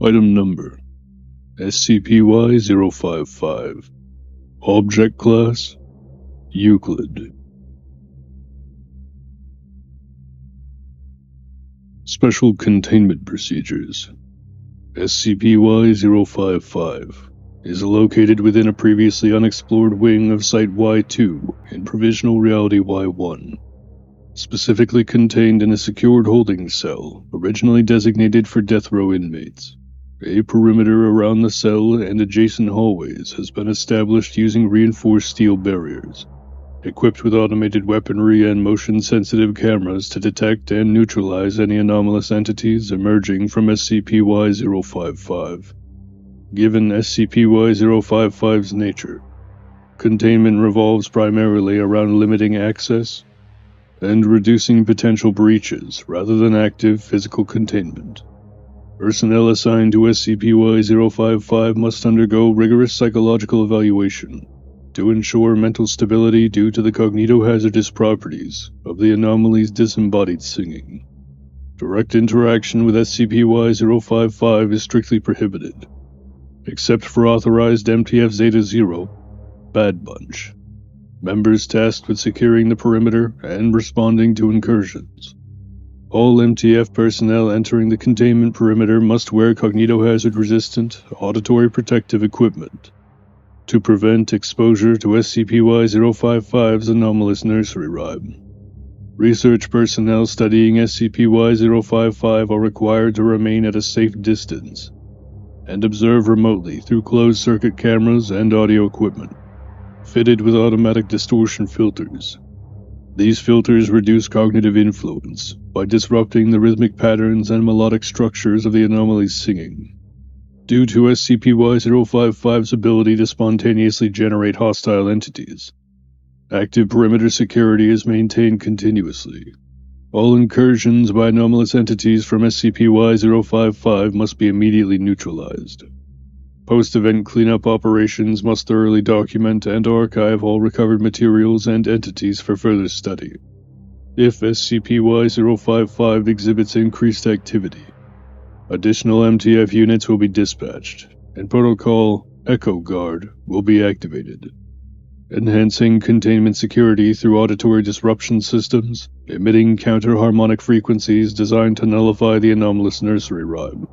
Item Number SCP-Y-055. Object Class Euclid. Special Containment Procedures. SCP-Y-055 is located within a previously unexplored wing of Site Y2 in Provisional Reality-Y-1, specifically contained in a secured holding cell originally designated for death row inmates. A perimeter around the cell and adjacent hallways has been established using reinforced steel barriers, equipped with automated weaponry and motion-sensitive cameras to detect and neutralize any anomalous entities emerging from SCP-Y-055. Given SCP-Y-055's nature, containment revolves primarily around limiting access and reducing potential breaches rather than active physical containment. Personnel assigned to SCP-Y-055 must undergo rigorous psychological evaluation to ensure mental stability due to the cognitohazardous properties of the anomaly's disembodied singing. Direct interaction with SCP-Y-055 is strictly prohibited, except for authorized MTF Zeta-0, Bad Bunch, members tasked with securing the perimeter and responding to incursions. All MTF personnel entering the containment perimeter must wear cognitohazard-resistant, auditory protective equipment to prevent exposure to SCP-Y-055's anomalous nursery rhyme. Research personnel studying SCP-Y-055 are required to remain at a safe distance and observe remotely through closed-circuit cameras and audio equipment, fitted with automatic distortion filters. These filters reduce cognitive influence by disrupting the rhythmic patterns and melodic structures of the anomaly's singing. Due to SCP-Y-055's ability to spontaneously generate hostile entities, active perimeter security is maintained continuously. All incursions by anomalous entities from SCP-Y-055 must be immediately neutralized. Post-event cleanup operations must thoroughly document and archive all recovered materials and entities for further study. If SCP-Y-055 exhibits increased activity, additional MTF units will be dispatched, and Protocol Echo Guard will be activated, enhancing containment security through auditory disruption systems, emitting counter-harmonic frequencies designed to nullify the anomalous nursery rhyme.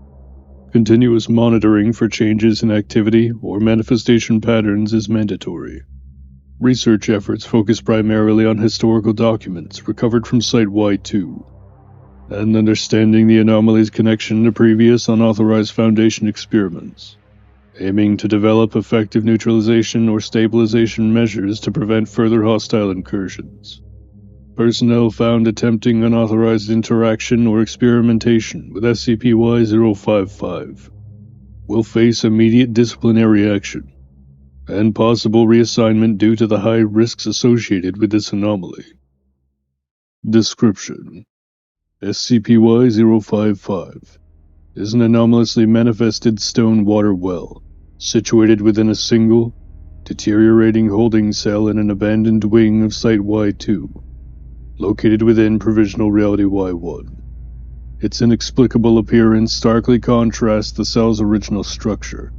Continuous monitoring for changes in activity or manifestation patterns is mandatory. Research efforts focus primarily on historical documents recovered from Site Y2, and understanding the anomaly's connection to previous unauthorized Foundation experiments, aiming to develop effective neutralization or stabilization measures to prevent further hostile incursions. Personnel found attempting unauthorized interaction or experimentation with SCP-Y-055 will face immediate disciplinary action and possible reassignment due to the high risks associated with this anomaly. Description: SCP-Y-055 is an anomalously manifested stone water well situated within a single, deteriorating holding cell in an abandoned wing of Site Y2, located within Provisional Reality-Y-1. Its inexplicable appearance starkly contrasts the cell's original structure,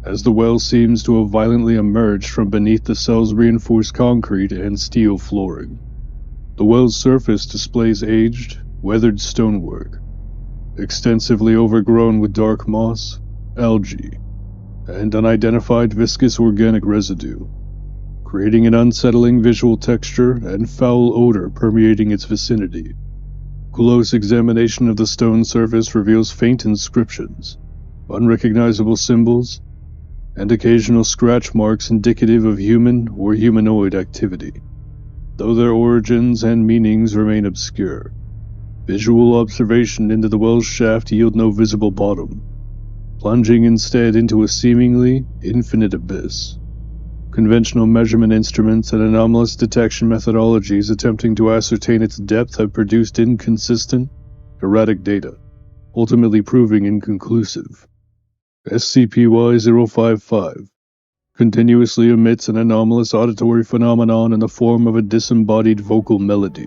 as the well seems to have violently emerged from beneath the cell's reinforced concrete and steel flooring. The well's surface displays aged, weathered stonework, extensively overgrown with dark moss, algae, and unidentified viscous organic residue, creating an unsettling visual texture and foul odor permeating its vicinity. Close examination of the stone surface reveals faint inscriptions, unrecognizable symbols, and occasional scratch marks indicative of human or humanoid activity, though their origins and meanings remain obscure. Visual observation into the well's shaft yield no visible bottom, plunging instead into a seemingly infinite abyss. Conventional measurement instruments and anomalous detection methodologies attempting to ascertain its depth have produced inconsistent, erratic data, ultimately proving inconclusive. SCP-Y-055 continuously emits an anomalous auditory phenomenon in the form of a disembodied vocal melody,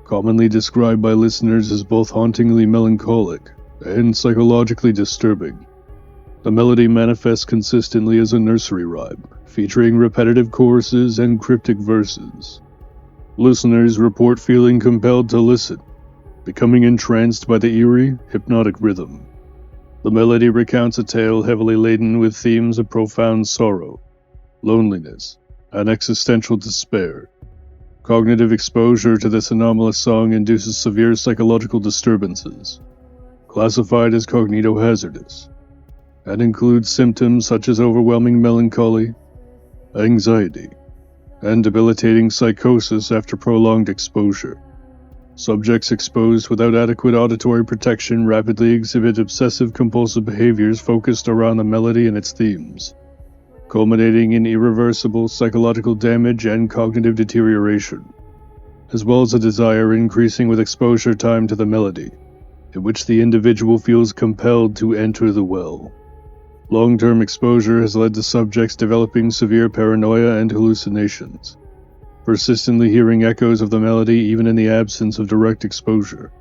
commonly described by listeners as both hauntingly melancholic and psychologically disturbing. The melody manifests consistently as a nursery rhyme, featuring repetitive choruses and cryptic verses. Listeners report feeling compelled to listen, becoming entranced by the eerie, hypnotic rhythm. The melody recounts a tale heavily laden with themes of profound sorrow, loneliness, and existential despair. Cognitive exposure to this anomalous song induces severe psychological disturbances, classified as cognitohazardous, and includes symptoms such as overwhelming melancholy, anxiety, and debilitating psychosis after prolonged exposure. Subjects exposed without adequate auditory protection rapidly exhibit obsessive-compulsive behaviors focused around the melody and its themes, culminating in irreversible psychological damage and cognitive deterioration, as well as a desire increasing with exposure time to the melody, in which the individual feels compelled to enter the well. Long-term exposure has led to subjects developing severe paranoia and hallucinations, persistently hearing echoes of the melody even in the absence of direct exposure.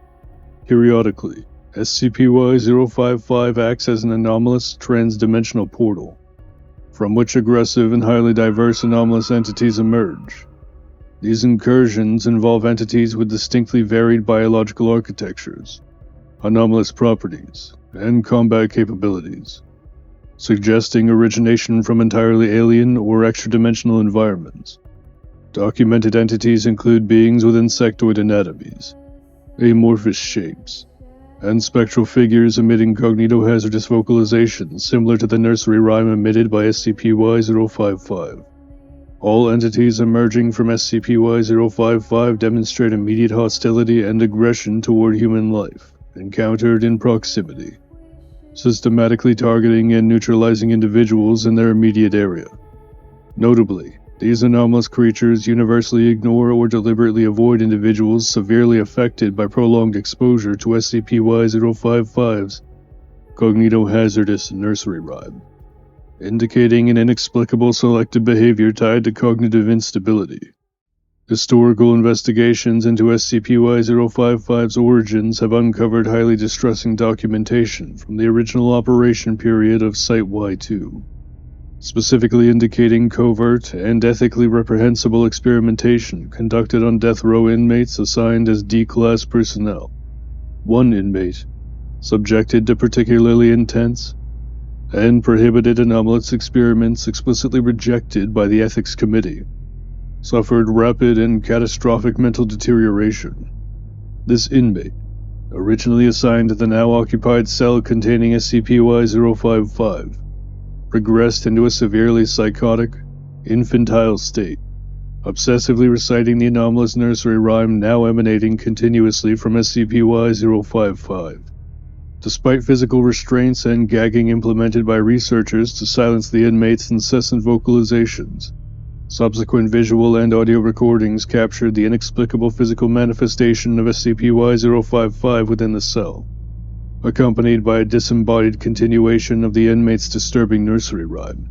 Periodically, SCP-Y-055 acts as an anomalous trans-dimensional portal, from which aggressive and highly diverse anomalous entities emerge. These incursions involve entities with distinctly varied biological architectures, anomalous properties, and combat capabilities, suggesting origination from entirely alien or extra-dimensional environments. Documented entities include beings with insectoid anatomies, amorphous shapes, and spectral figures emitting cognitohazardous vocalizations similar to the nursery rhyme emitted by SCP-Y-055. All entities emerging from SCP-Y-055 demonstrate immediate hostility and aggression toward human life, encountered in proximity, systematically targeting and neutralizing individuals in their immediate area. Notably, these anomalous creatures universally ignore or deliberately avoid individuals severely affected by prolonged exposure to SCP-Y-055's cognitohazardous nursery rhyme, indicating an inexplicable selective behavior tied to cognitive instability. Historical investigations into SCP-Y-055's origins have uncovered highly distressing documentation from the original operation period of Site-Y2, specifically indicating covert and ethically reprehensible experimentation conducted on death row inmates assigned as D-Class personnel. One inmate, subjected to particularly intense and prohibited anomalous experiments explicitly rejected by the Ethics Committee, suffered rapid and catastrophic mental deterioration. This inmate, originally assigned to the now-occupied cell containing SCP-Y-055, progressed into a severely psychotic, infantile state, obsessively reciting the anomalous nursery rhyme now emanating continuously from SCP-Y-055. Despite physical restraints and gagging implemented by researchers to silence the inmate's incessant vocalizations, subsequent visual and audio recordings captured the inexplicable physical manifestation of SCP-Y-055 within the cell, accompanied by a disembodied continuation of the inmate's disturbing nursery rhyme.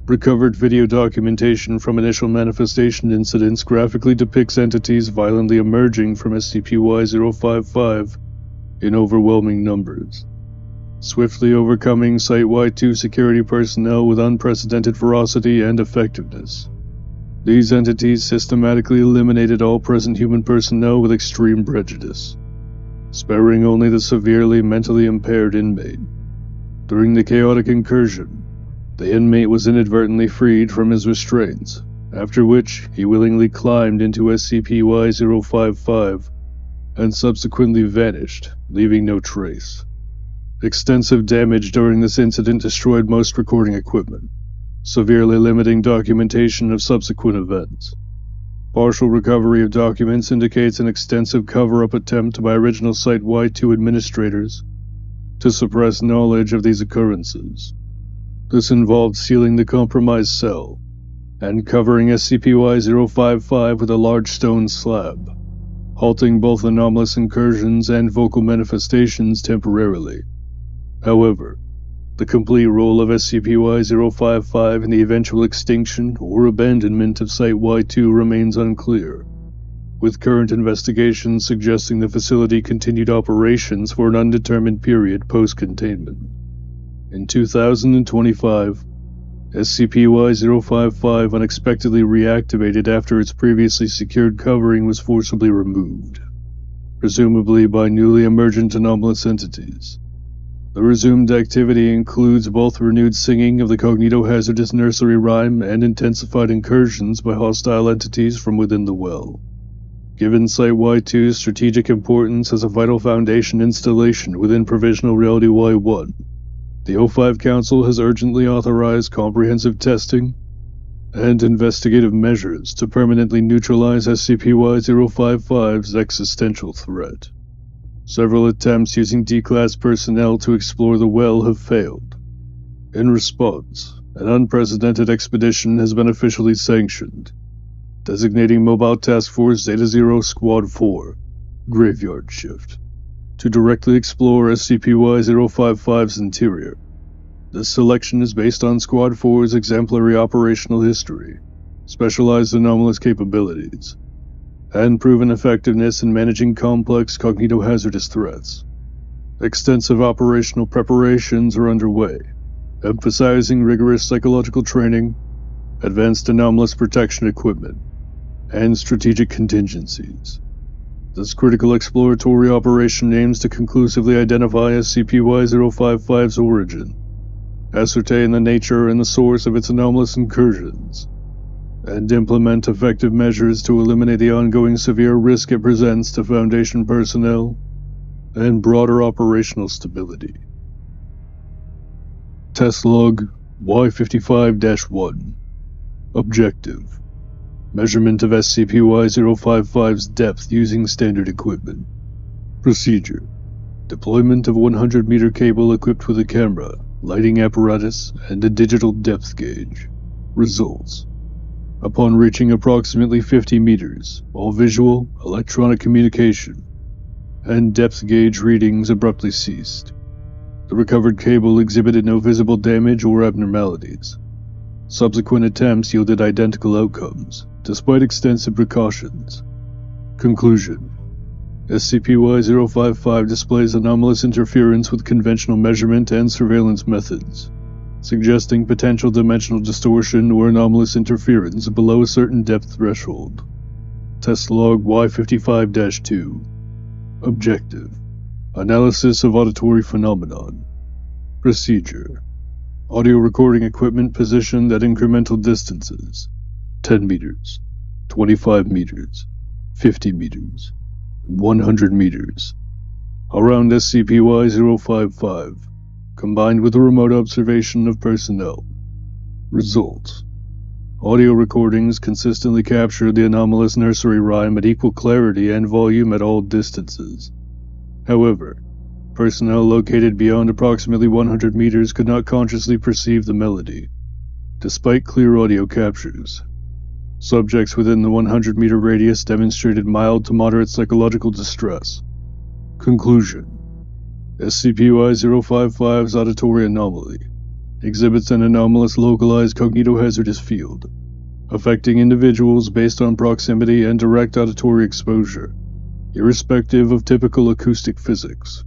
Recovered video documentation from initial manifestation incidents graphically depicts entities violently emerging from SCP-Y-055 in overwhelming numbers, swiftly overcoming Site-Y2 security personnel with unprecedented ferocity and effectiveness. These entities systematically eliminated all present human personnel with extreme prejudice, sparing only the severely mentally impaired inmate. During the chaotic incursion, the inmate was inadvertently freed from his restraints, after which he willingly climbed into SCP-Y-055 and subsequently vanished, leaving no trace. Extensive damage during this incident destroyed most recording equipment, severely limiting documentation of subsequent events. Partial recovery of documents indicates an extensive cover-up attempt by original Site-Y2 administrators to suppress knowledge of these occurrences. This involved sealing the compromised cell and covering SCP-Y-055 with a large stone slab, halting both anomalous incursions and vocal manifestations temporarily. However, the complete role of SCP-Y-055 in the eventual extinction or abandonment of Site-Y2 remains unclear. with current investigations suggesting the facility continued operations for an undetermined period post-containment. In 2025, SCP-Y-055 unexpectedly reactivated after its previously secured covering was forcibly removed, presumably by newly emergent anomalous entities. The resumed activity includes both renewed singing of the cognitohazardous nursery rhyme and intensified incursions by hostile entities from within the well. Given Site-Y2's strategic importance as a vital Foundation installation within Provisional Reality-Y-1, the O5 Council has urgently authorized comprehensive testing and investigative measures to permanently neutralize SCP-Y-055's existential threat. Several attempts using D-Class personnel to explore the well have failed. In response, an unprecedented expedition has been officially sanctioned, designating Mobile Task Force Zeta Zero Squad 4, Graveyard Shift, to directly explore SCP-Y-055's interior. This selection is based on Squad 4's exemplary operational history, specialized anomalous capabilities, and proven effectiveness in managing complex cognitohazardous threats. Extensive operational preparations are underway, emphasizing rigorous psychological training, advanced anomalous protection equipment, and strategic contingencies. This critical exploratory operation aims to conclusively identify SCP-Y-055's origin, ascertain the nature and the source of its anomalous incursions, and implement effective measures to eliminate the ongoing severe risk it presents to Foundation personnel and broader operational stability. Test Log Y55-1. Objective: measurement of SCP-Y-055's depth using standard equipment. Procedure: deployment of 100-meter cable equipped with a camera, lighting apparatus, and a digital depth gauge. Results: upon reaching approximately 50 meters, all visual, electronic communication, and depth gauge readings abruptly ceased. The recovered cable exhibited no visible damage or abnormalities. Subsequent attempts yielded identical outcomes, despite extensive precautions. Conclusion: SCP-Y-055 displays anomalous interference with conventional measurement and surveillance methods, suggesting potential dimensional distortion or anomalous interference below a certain depth threshold. Test Log Y55-2. Objective: analysis of auditory phenomenon. Procedure: audio recording equipment positioned at incremental distances, 10 meters, 25 meters, 50 meters, 100 meters, around SCP-Y-055, combined with a remote observation of personnel. Results: audio recordings consistently capture the anomalous nursery rhyme at equal clarity and volume at all distances. However, personnel located beyond approximately 100 meters could not consciously perceive the melody, despite clear audio captures. Subjects within the 100-meter radius demonstrated mild to moderate psychological distress. Conclusion: SCP-Y-055's auditory anomaly exhibits an anomalous localized cognitohazardous field, affecting individuals based on proximity and direct auditory exposure, irrespective of typical acoustic physics.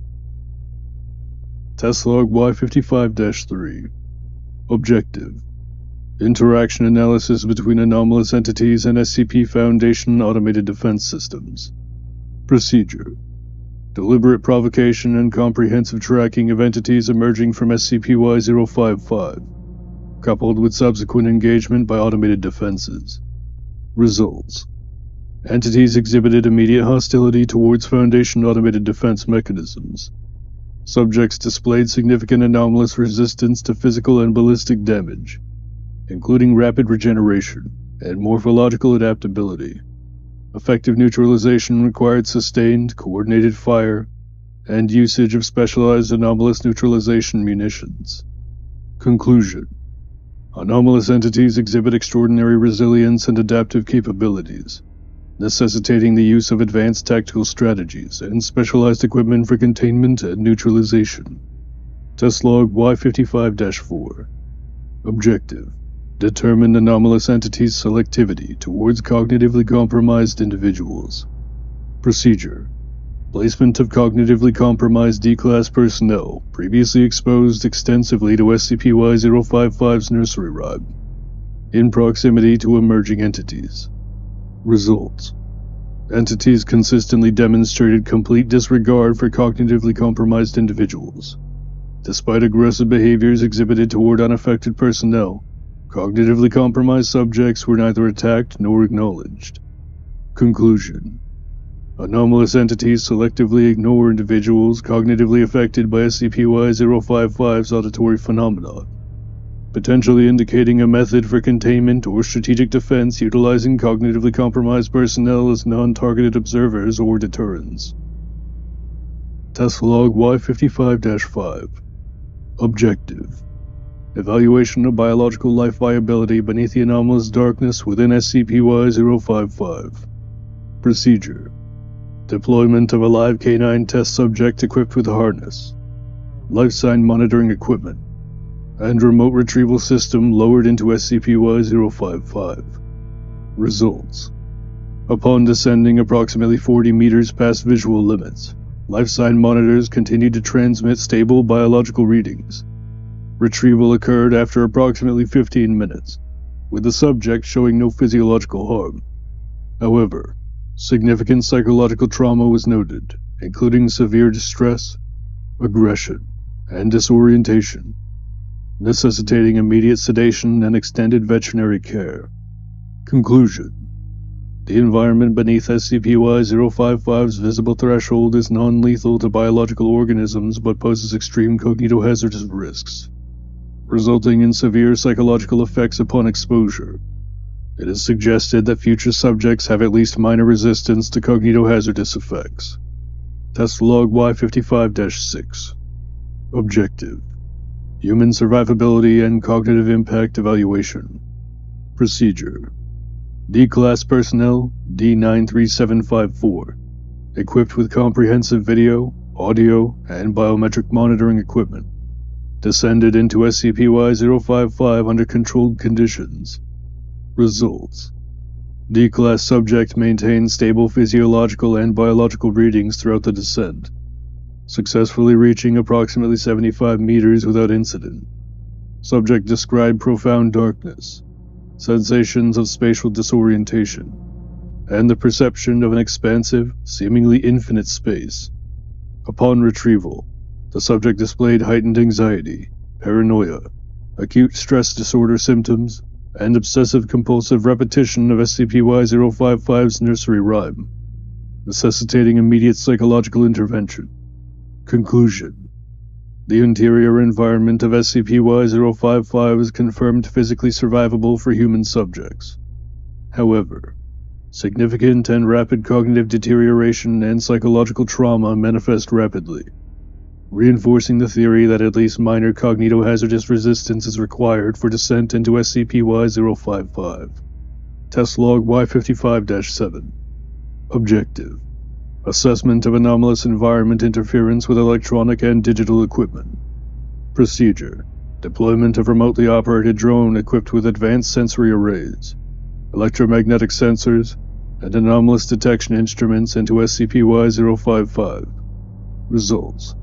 Test Log Y55-3. Objective: interaction analysis between anomalous entities and SCP Foundation automated defense systems. Procedure: deliberate provocation and comprehensive tracking of entities emerging from SCP-Y-055, coupled with subsequent engagement by automated defenses. Results: entities exhibited immediate hostility towards Foundation automated defense mechanisms. Subjects displayed significant anomalous resistance to physical and ballistic damage, including rapid regeneration and morphological adaptability. Effective neutralization required sustained, coordinated fire and usage of specialized anomalous neutralization munitions. Conclusion: anomalous entities exhibit extraordinary resilience and adaptive capabilities, necessitating the use of advanced tactical strategies and specialized equipment for containment and neutralization. Test Log Y55-4. Objective: Determine anomalous entities' selectivity towards cognitively compromised individuals. Procedure: placement of cognitively compromised D-Class personnel previously exposed extensively to SCP-Y-055's nursery rhyme, in proximity to emerging entities. Results: entities consistently demonstrated complete disregard for cognitively compromised individuals. Despite aggressive behaviors exhibited toward unaffected personnel, cognitively compromised subjects were neither attacked nor acknowledged. Conclusion: anomalous entities selectively ignore individuals cognitively affected by SCP-Y-055's auditory phenomena, potentially indicating a method for containment or strategic defense utilizing cognitively compromised personnel as non-targeted observers or deterrents. Test Log Y55-5. Objective: evaluation of biological life viability beneath the anomalous darkness within SCP-Y-055. Procedure: deployment of a live canine test subject equipped with a harness, life sign monitoring equipment, and remote retrieval system lowered into SCP-Y-055. Results: upon descending approximately 40 meters past visual limits, life sign monitors continued to transmit stable biological readings. Retrieval occurred after approximately 15 minutes, with the subject showing no physiological harm. However, significant psychological trauma was noted, including severe distress, aggression, and disorientation, necessitating immediate sedation and extended veterinary care. Conclusion: the environment beneath SCP-Y-055's visible threshold is non-lethal to biological organisms but poses extreme cognitohazardous risks, resulting in severe psychological effects upon exposure. It is suggested that future subjects have at least minor resistance to cognitohazardous effects. Test Log Y55-6. Objective: human survivability and cognitive impact evaluation. Procedure: D-Class personnel D93754, equipped with comprehensive video, audio, and biometric monitoring equipment, descended into SCP-Y-055 under controlled conditions. Results: D-Class subject maintained stable physiological and biological readings throughout the descent, successfully reaching approximately 75 meters without incident. Subject described profound darkness, sensations of spatial disorientation, and the perception of an expansive, seemingly infinite space. Upon retrieval, the subject displayed heightened anxiety, paranoia, acute stress disorder symptoms, and obsessive-compulsive repetition of SCP-Y-055's nursery rhyme, necessitating immediate psychological intervention. Conclusion: the interior environment of SCP-Y-055 is confirmed physically survivable for human subjects. However, significant and rapid cognitive deterioration and psychological trauma manifest rapidly, reinforcing the theory that at least minor cognitohazardous resistance is required for descent into SCP-Y-055. Test Log Y55-7. Objective: assessment of anomalous environment interference with electronic and digital equipment. Procedure: deployment of remotely operated drone equipped with advanced sensory arrays, electromagnetic sensors, and anomalous detection instruments into SCP-Y-055. Results: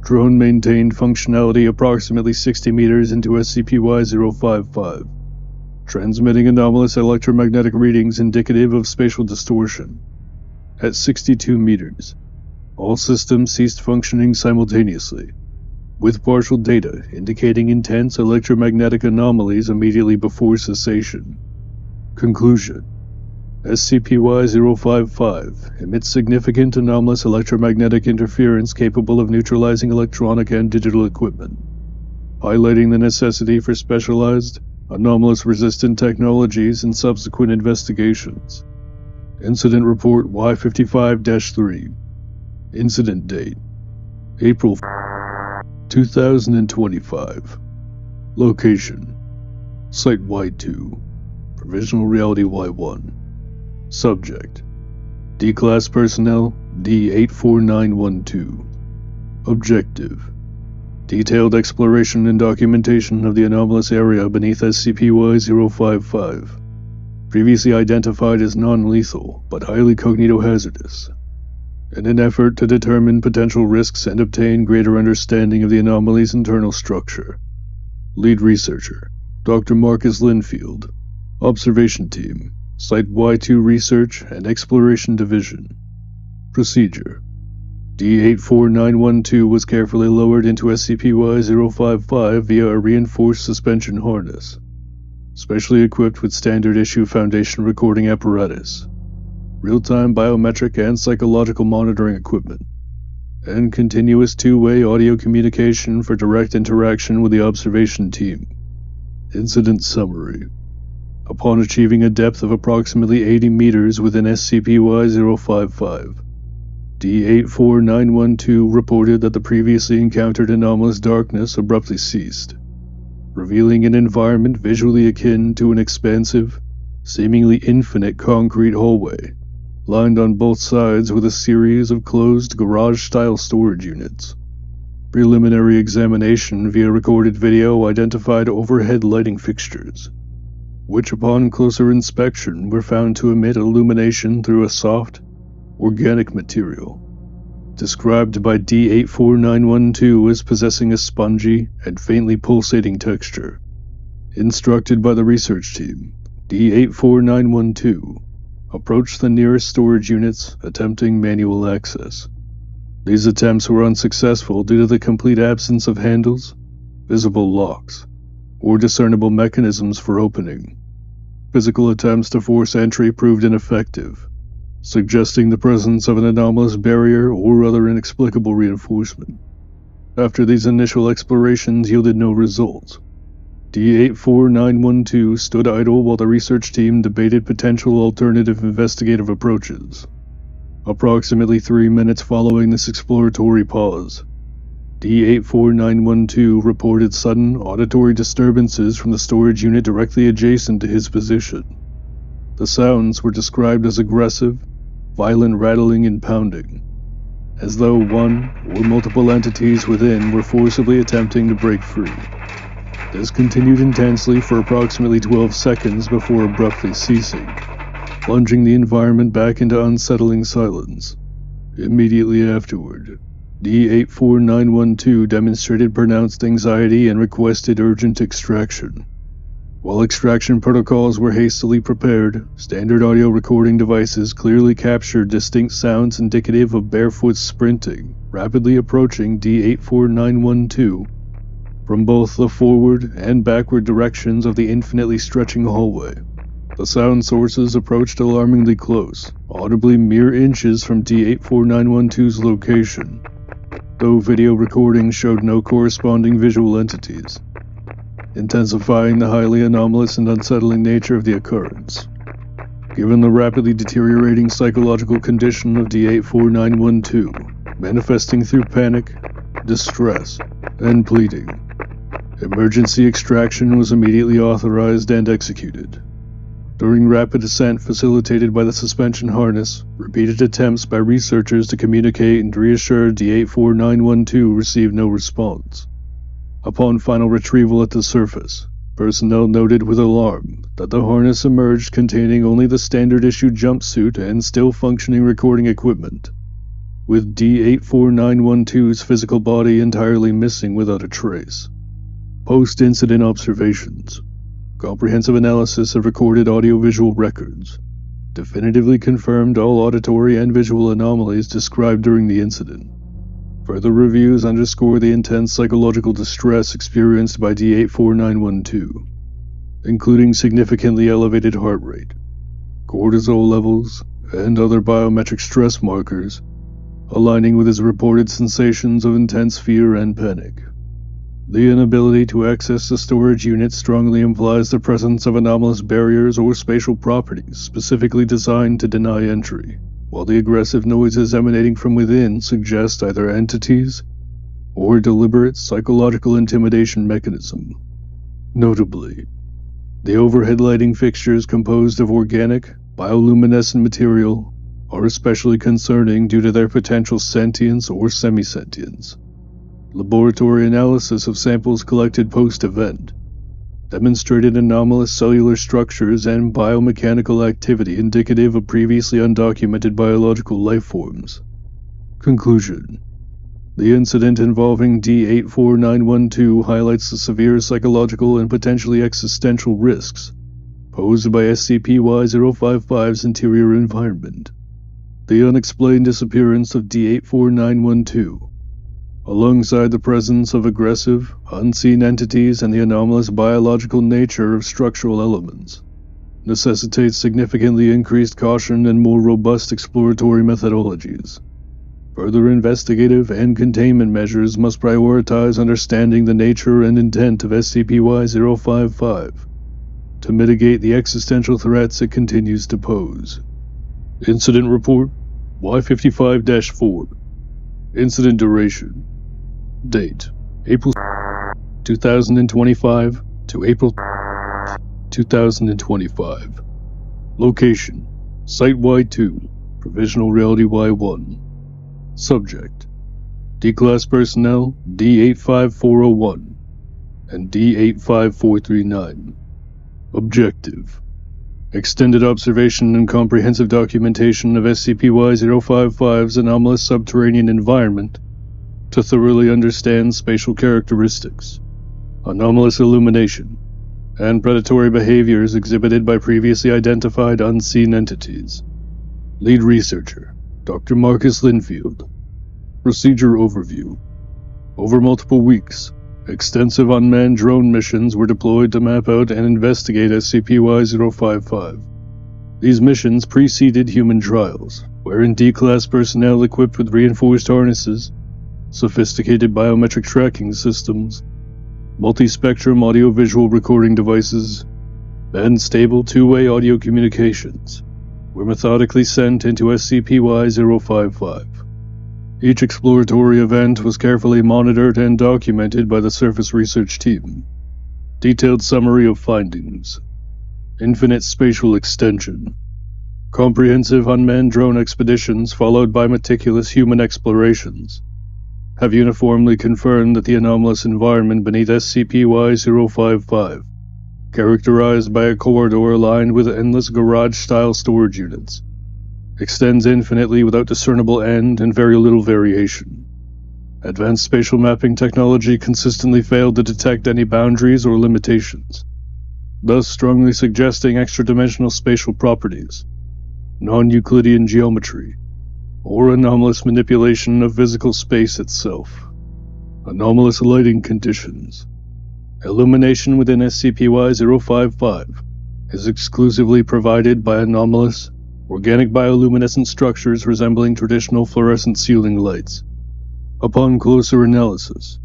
drone maintained functionality approximately 60 meters into SCP-Y-055, transmitting anomalous electromagnetic readings indicative of spatial distortion. At 62 meters, all systems ceased functioning simultaneously, with partial data indicating intense electromagnetic anomalies immediately before cessation. Conclusion: SCP-Y-055 emits significant anomalous electromagnetic interference capable of neutralizing electronic and digital equipment, highlighting the necessity for specialized, anomalous-resistant technologies in subsequent investigations. Incident Report Y55-3. Incident Date: April 2025. Location: Site Y2, Provisional Reality-Y-1. Subject: D-Class personnel D84912. Objective: Detailed exploration and documentation of the anomalous area beneath SCP-Y-055, previously identified as non-lethal but highly cognitohazardous, in an effort to determine potential risks and obtain greater understanding of the anomaly's internal structure. Lead Researcher, Dr. Marcus Linfield. Observation Team, Site Y2 Research and Exploration Division. Procedure: D84912 was carefully lowered into SCP-Y-055 via a reinforced suspension harness, specially equipped with standard-issue Foundation recording apparatus, real-time biometric and psychological monitoring equipment, and continuous two-way audio communication for direct interaction with the observation team. Incident Summary: upon achieving a depth of approximately 80 meters within SCP-Y-055, D84912 reported that the previously encountered anomalous darkness abruptly ceased, revealing an environment visually akin to an expansive, seemingly infinite concrete hallway, lined on both sides with a series of closed garage-style storage units. Preliminary examination via recorded video identified overhead lighting fixtures, which upon closer inspection were found to emit illumination through a soft, organic material, described by D84912 as possessing a spongy and faintly pulsating texture. Instructed by the research team, D84912 approached the nearest storage units, attempting manual access. These attempts were unsuccessful due to the complete absence of handles, visible locks, or discernible mechanisms for opening. Physical attempts to force entry proved ineffective, suggesting the presence of an anomalous barrier or other inexplicable reinforcement. After these initial explorations yielded no results, D84912 stood idle while the research team debated potential alternative investigative approaches. Approximately 3 minutes following this exploratory pause, D84912 reported sudden auditory disturbances from the storage unit directly adjacent to his position. The sounds were described as aggressive, violent rattling and pounding, as though one or multiple entities within were forcibly attempting to break free. This continued intensely for approximately 12 seconds before abruptly ceasing, plunging the environment back into unsettling silence. Immediately afterward, D84912 demonstrated pronounced anxiety and requested urgent extraction. While extraction protocols were hastily prepared, standard audio recording devices clearly captured distinct sounds indicative of barefoot sprinting, rapidly approaching D84912 from both the forward and backward directions of the infinitely stretching hallway. The sound sources approached alarmingly close, audibly mere inches from D84912's location, though video recordings showed no corresponding visual entities, intensifying the highly anomalous and unsettling nature of the occurrence. Given the rapidly deteriorating psychological condition of D84912, manifesting through panic, distress, and pleading, emergency extraction was immediately authorized and executed. During rapid ascent facilitated by the suspension harness, repeated attempts by researchers to communicate and reassure D84912 received no response. Upon final retrieval at the surface, personnel noted with alarm that the harness emerged containing only the standard-issue jumpsuit and still-functioning recording equipment, with D84912's physical body entirely missing without a trace. Post-incident observations. Comprehensive analysis of recorded audiovisual records definitively confirmed all auditory and visual anomalies described during the incident. Further reviews underscore the intense psychological distress experienced by D84912, including significantly elevated heart rate, cortisol levels, and other biometric stress markers, aligning with his reported sensations of intense fear and panic. The inability to access the storage unit strongly implies the presence of anomalous barriers or spatial properties specifically designed to deny entry, while the aggressive noises emanating from within suggest either entities or a deliberate psychological intimidation mechanism. Notably, the overhead lighting fixtures composed of organic, bioluminescent material are especially concerning due to their potential sentience or semi-sentience. Laboratory analysis of samples collected post-event demonstrated anomalous cellular structures and biomechanical activity indicative of previously undocumented biological life forms. Conclusion: the incident involving D84912 highlights the severe psychological and potentially existential risks posed by SCP-Y-055's interior environment. The unexplained disappearance of D84912, alongside the presence of aggressive, unseen entities and the anomalous biological nature of structural elements, necessitates significantly increased caution and more robust exploratory methodologies. Further investigative and containment measures must prioritize understanding the nature and intent of SCP-Y-055 to mitigate the existential threats it continues to pose. Incident Report Y55-4. Incident Duration. Date: April 2025 to April 2025. Location: Site Y2, Provisional Reality-Y-1. Subject: D-Class Personnel D85401 and D85439. Objective: extended observation and comprehensive documentation of SCP-Y-055's anomalous subterranean environment to thoroughly understand spatial characteristics, anomalous illumination, and predatory behaviors exhibited by previously identified unseen entities. Lead Researcher, Dr. Marcus Linfield. Procedure Overview. Over multiple weeks, extensive unmanned drone missions were deployed to map out and investigate SCP-Y-055. These missions preceded human trials, wherein D-Class personnel equipped with reinforced harnesses, sophisticated biometric tracking systems, multi-spectrum audio-visual recording devices, and stable two-way audio communications were methodically sent into SCP-Y-055. Each exploratory event was carefully monitored and documented by the Surface Research Team. Detailed summary of findings: infinite spatial extension. Comprehensive unmanned drone expeditions followed by meticulous human explorations have uniformly confirmed that the anomalous environment beneath SCP-Y-055, characterized by a corridor lined with endless garage-style storage units, extends infinitely without discernible end and very little variation. Advanced spatial mapping technology consistently failed to detect any boundaries or limitations, thus strongly suggesting extra-dimensional spatial properties, non-Euclidean geometry, or anomalous manipulation of physical space itself. Anomalous lighting conditions. Illumination within SCP-Y-055 is exclusively provided by anomalous, organic bioluminescent structures resembling traditional fluorescent ceiling lights. Upon closer analysis,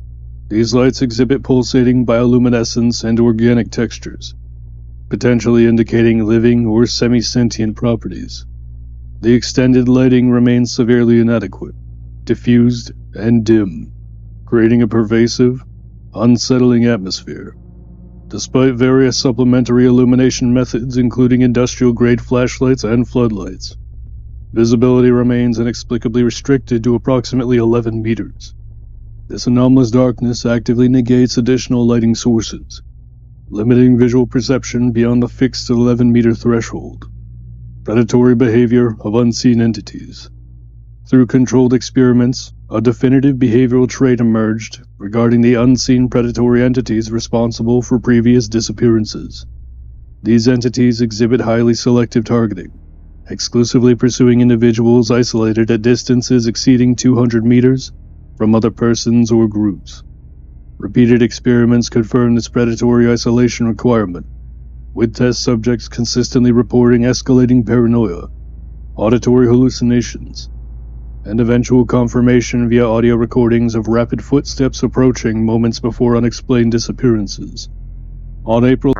these lights exhibit pulsating bioluminescence and organic textures, potentially indicating living or semi-sentient properties. The extended lighting remains severely inadequate, diffused, and dim, creating a pervasive, unsettling atmosphere. Despite various supplementary illumination methods including industrial-grade flashlights and floodlights, visibility remains inexplicably restricted to approximately 11 meters. This anomalous darkness actively negates additional lighting sources, limiting visual perception beyond the fixed 11-meter threshold. Predatory behavior of unseen entities. Through controlled experiments, a definitive behavioral trait emerged regarding the unseen predatory entities responsible for previous disappearances. These entities exhibit highly selective targeting, exclusively pursuing individuals isolated at distances exceeding 200 meters from other persons or groups. Repeated experiments confirm this predatory isolation requirement, with test subjects consistently reporting escalating paranoia, auditory hallucinations, and eventual confirmation via audio recordings of rapid footsteps approaching moments before unexplained disappearances. On April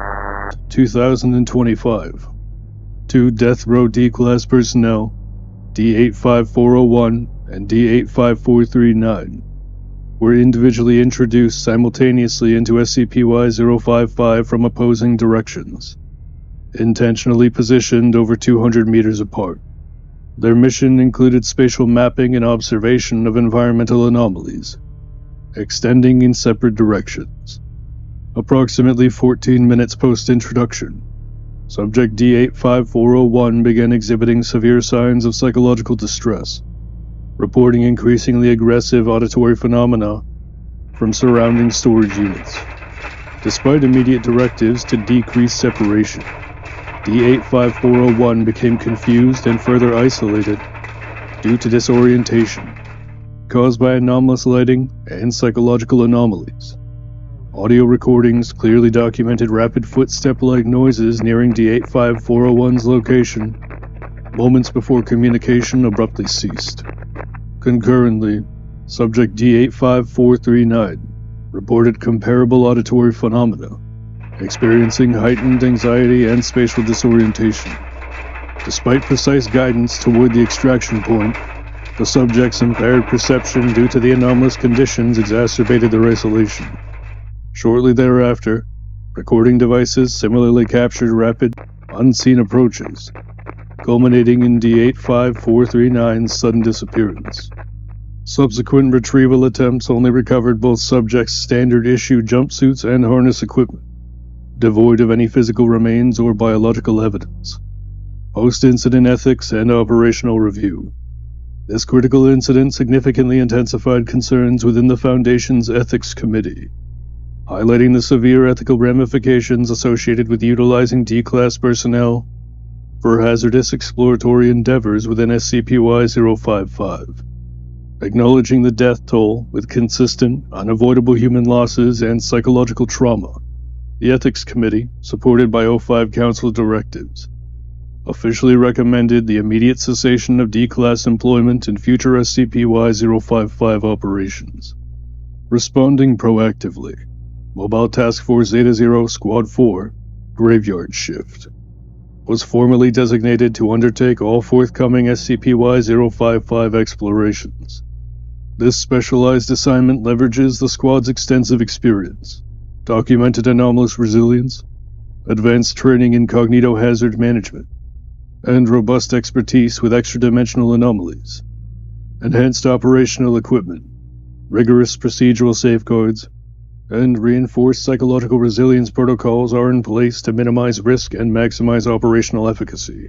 2025, 2 Death Row D-Class personnel, D85401 and D85439, were individually introduced simultaneously into SCP-Y-055 from opposing directions, intentionally positioned over 200 meters apart. Their mission included spatial mapping and observation of environmental anomalies, extending in separate directions. Approximately 14 minutes post-introduction, Subject D85401 began exhibiting severe signs of psychological distress, reporting increasingly aggressive auditory phenomena from surrounding storage units. Despite immediate directives to decrease separation, D85401 became confused and further isolated due to disorientation caused by anomalous lighting and psychological anomalies. Audio recordings clearly documented rapid footstep-like noises nearing D85401's location, moments before communication abruptly ceased. Concurrently, Subject D85439 reported comparable auditory phenomena, experiencing heightened anxiety and spatial disorientation. Despite precise guidance toward the extraction point, the subject's impaired perception due to the anomalous conditions exacerbated their isolation. Shortly thereafter, recording devices similarly captured rapid, unseen approaches, culminating in D85439's sudden disappearance. Subsequent retrieval attempts only recovered both subjects' standard-issue jumpsuits and harness equipment, devoid of any physical remains or biological evidence. Post-incident ethics and operational review. This critical incident significantly intensified concerns within the Foundation's Ethics Committee, highlighting the severe ethical ramifications associated with utilizing D-Class personnel for hazardous exploratory endeavors within SCP-Y-055. Acknowledging the death toll with consistent, unavoidable human losses and psychological trauma, the Ethics Committee, supported by O5 Council directives, officially recommended the immediate cessation of D-Class employment in future SCP-Y-055 operations. Responding proactively, Mobile Task Force Zeta-0 Squad 4, Graveyard Shift, was formally designated to undertake all forthcoming SCP-Y-055 explorations. This specialized assignment leverages the squad's extensive experience, documented anomalous resilience, advanced training in cognito-hazard management, and robust expertise with extra-dimensional anomalies, enhanced operational equipment, rigorous procedural safeguards, and reinforced psychological resilience protocols are in place to minimize risk and maximize operational efficacy.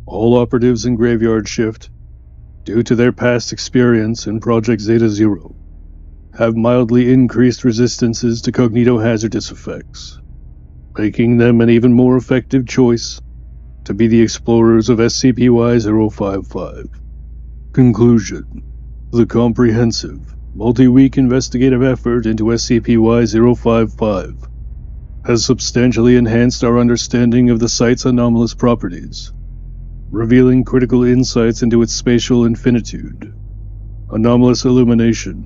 All operatives in Graveyard Shift, due to their past experience in Project Zeta-0, have mildly increased resistances to cognito-hazardous effects, making them an even more effective choice to be the explorers of SCP-Y-055. Conclusion: the comprehensive, multi-week investigative effort into SCP-Y-055 has substantially enhanced our understanding of the site's anomalous properties, revealing critical insights into its spatial infinitude, anomalous illumination,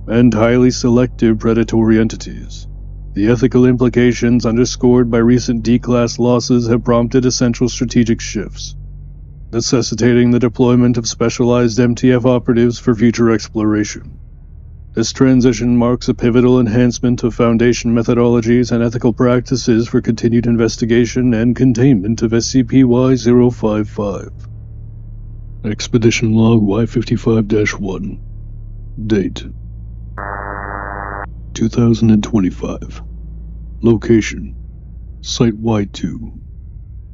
and highly selective predatory entities. The ethical implications underscored by recent D-Class losses have prompted essential strategic shifts, necessitating the deployment of specialized MTF operatives for future exploration. This transition marks a pivotal enhancement of Foundation methodologies and ethical practices for continued investigation and containment of SCP-Y-055. Expedition Log Y55-1. Date: 2025. Location: Site Y2.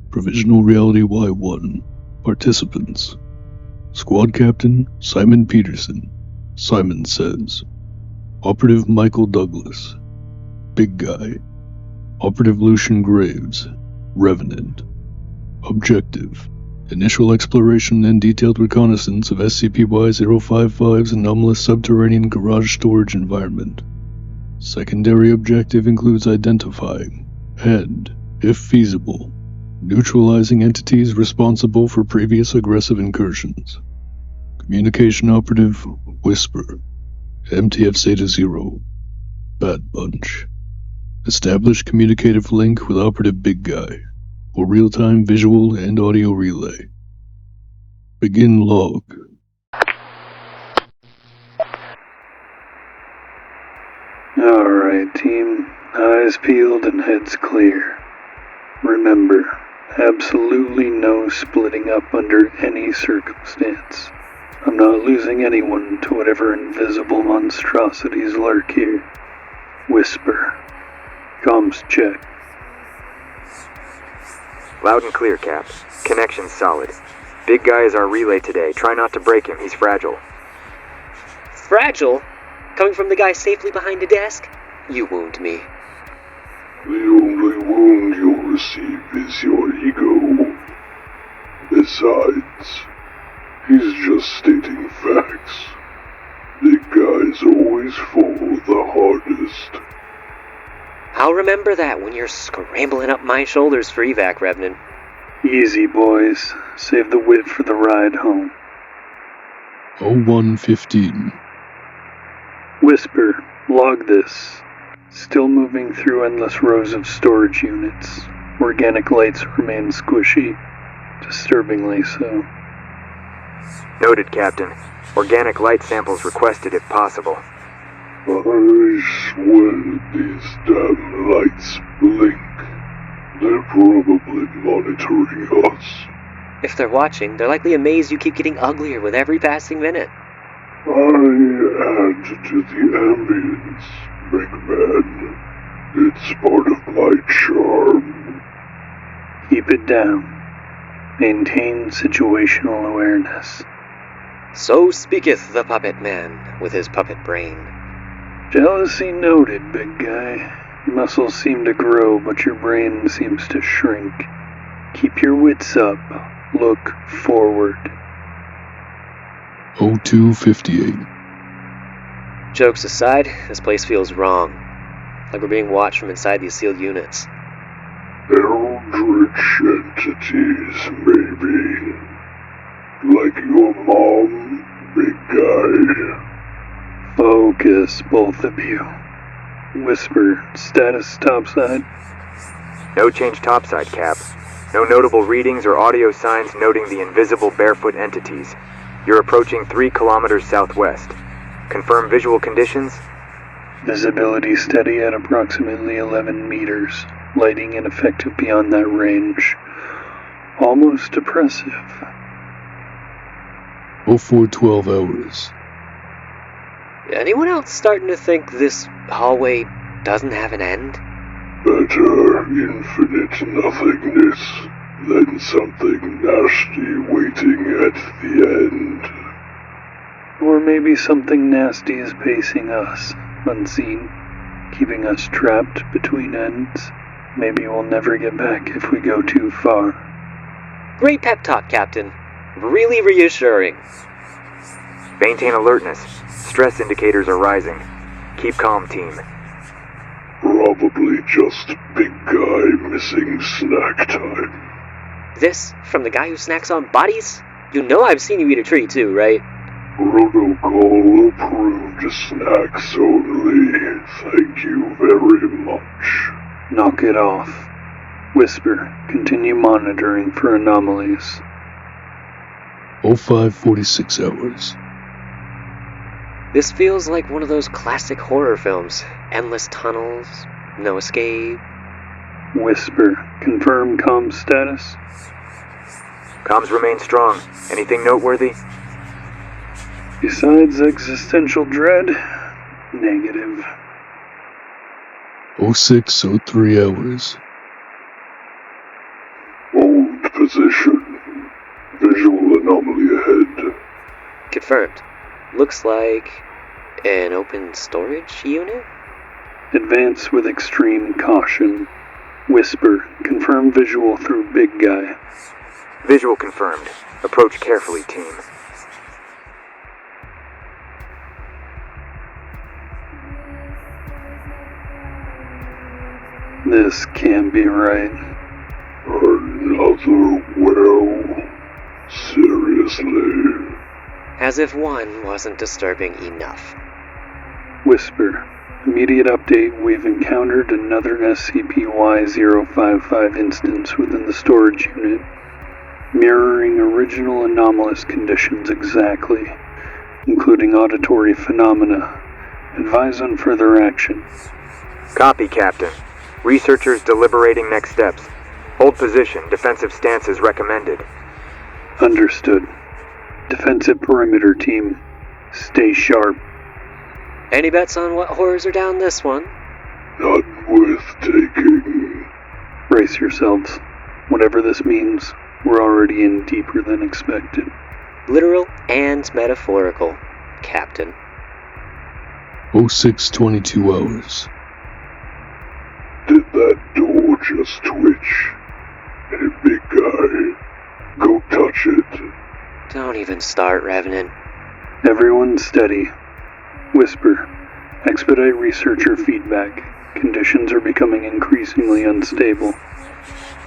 Provisional Reality-Y-1. Participants: Squad Captain Simon Peterson. Simon says. Operative Michael Douglas. Big Guy. Operative Lucian Graves. Revenant. Objective: initial exploration and detailed reconnaissance of SCP-Y-055's anomalous subterranean garage storage environment. Secondary objective includes identifying and, if feasible, neutralizing entities responsible for previous aggressive incursions. Communication Operative Whisper. MTF Zeta-0. Bad Bunch. Establish communicative link with Operative Big Guy for real-time visual and audio relay. Begin log. Alright, team. Eyes peeled and heads clear. Remember, absolutely no splitting up under any circumstance. I'm not losing anyone to whatever invisible monstrosities lurk here. Whisper. Comms check. Loud and clear, Cap. Connection's solid. Big guy is our relay today. Try not to break him. He's fragile. Fragile? Coming from the guy safely behind a desk? You wound me. The only wound you'll receive is your ego. Besides, he's just stating facts. Big guy's always fall the hardest. I'll remember that when you're scrambling up my shoulders for evac, Revenant. Easy, boys. Save the wit for the ride home. 0115. Whisper. Log this. Still moving through endless rows of storage units. Organic lights remain squishy. Disturbingly so. Noted, Captain. Organic light samples requested if possible. I swear these damn lights blink. They're probably monitoring us. If they're watching, they're likely amazed you keep getting uglier with every passing minute. I add to the ambience, big man. It's part of my charm. Keep it down. Maintain situational awareness. So speaketh the puppet man with his puppet brain. Jealousy noted, big guy. Your muscles seem to grow, but your brain seems to shrink. Keep your wits up. Look forward. 0258. Jokes aside, this place feels wrong. Like we're being watched from inside these sealed units. Eldritch entities, maybe. Like your mom, big guy. Focus, both of you. Whisper, status topside. No change topside, Cap. No notable readings or audio signs noting the invisible barefoot entities. You're approaching 3 kilometers southwest. Confirm visual conditions? Visibility steady at approximately 11 meters. Lighting ineffective beyond that range. Almost depressive. 0412 hours. Anyone else starting to think this hallway doesn't have an end? Better infinite nothingness than something nasty waiting at the end. Or maybe something nasty is pacing us, unseen, keeping us trapped between ends. Maybe we'll never get back if we go too far. Great pep talk, Captain. Really reassuring. Maintain alertness. Stress indicators are rising. Keep calm, team. Probably just big guy missing snack time. This from the guy who snacks on bodies? You know I've seen you eat a tree too, right? Protocol approved snacks only. Thank you very much. Knock it off. Whisper, continue monitoring for anomalies. 0546 hours. This feels like one of those classic horror films. Endless tunnels, no escape. Whisper, confirm comm status. Comms remain strong. Anything noteworthy? Besides existential dread, negative. 0603 hours. Hold position. Visual anomaly ahead. Confirmed. Looks like an open storage unit? Advance with extreme caution. Whisper, confirm visual through big guy. Visual confirmed. Approach carefully, team. This can't be right. Another well. Seriously. As if one wasn't disturbing enough. Whisper, immediate update, we've encountered another SCP-Y-055 instance within the storage unit, mirroring original anomalous conditions exactly, including auditory phenomena. Advise on further action. Copy, Captain. Researchers deliberating next steps. Hold position. Defensive stance is recommended. Understood. Defensive perimeter team, stay sharp. Any bets on what horrors are down this one? Not worth taking. Brace yourselves. Whatever this means, we're already in deeper than expected. Literal and metaphorical, Captain. 0622 hours. Did that door just twitch? Hey, big guy, go touch it. Don't even start, Revenant. Everyone steady. Whisper. Expedite researcher feedback. Conditions are becoming increasingly unstable.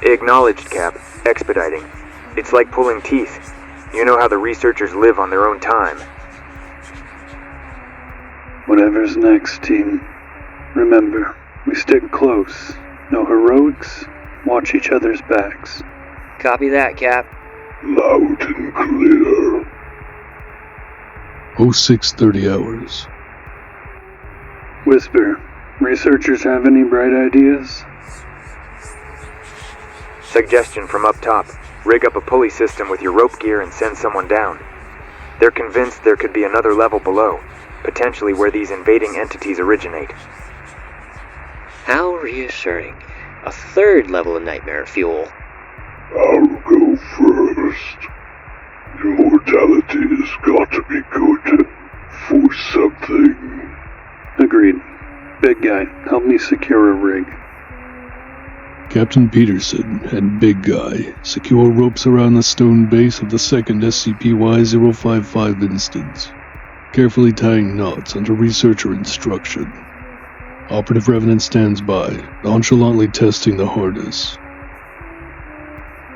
Acknowledged, Cap. Expediting. It's like pulling teeth. You know how the researchers live on their own time. Whatever's next, team. Remember, we stick close. No heroics. Watch each other's backs. Copy that, Cap. Loud and clear. 0630 hours. Whisper. Researchers have any bright ideas? Suggestion from up top. Rig up a pulley system with your rope gear and send someone down. They're convinced there could be another level below, potentially where these invading entities originate. How reassuring. A third level of nightmare fuel. I'll go first. Immortality's got to be good for something. Agreed. Big guy, help me secure a rig. Captain Peterson and Big Guy secure ropes around the stone base of the second SCP-Y-055 instance, carefully tying knots under researcher instruction. Operative Revenant stands by, nonchalantly testing the harness.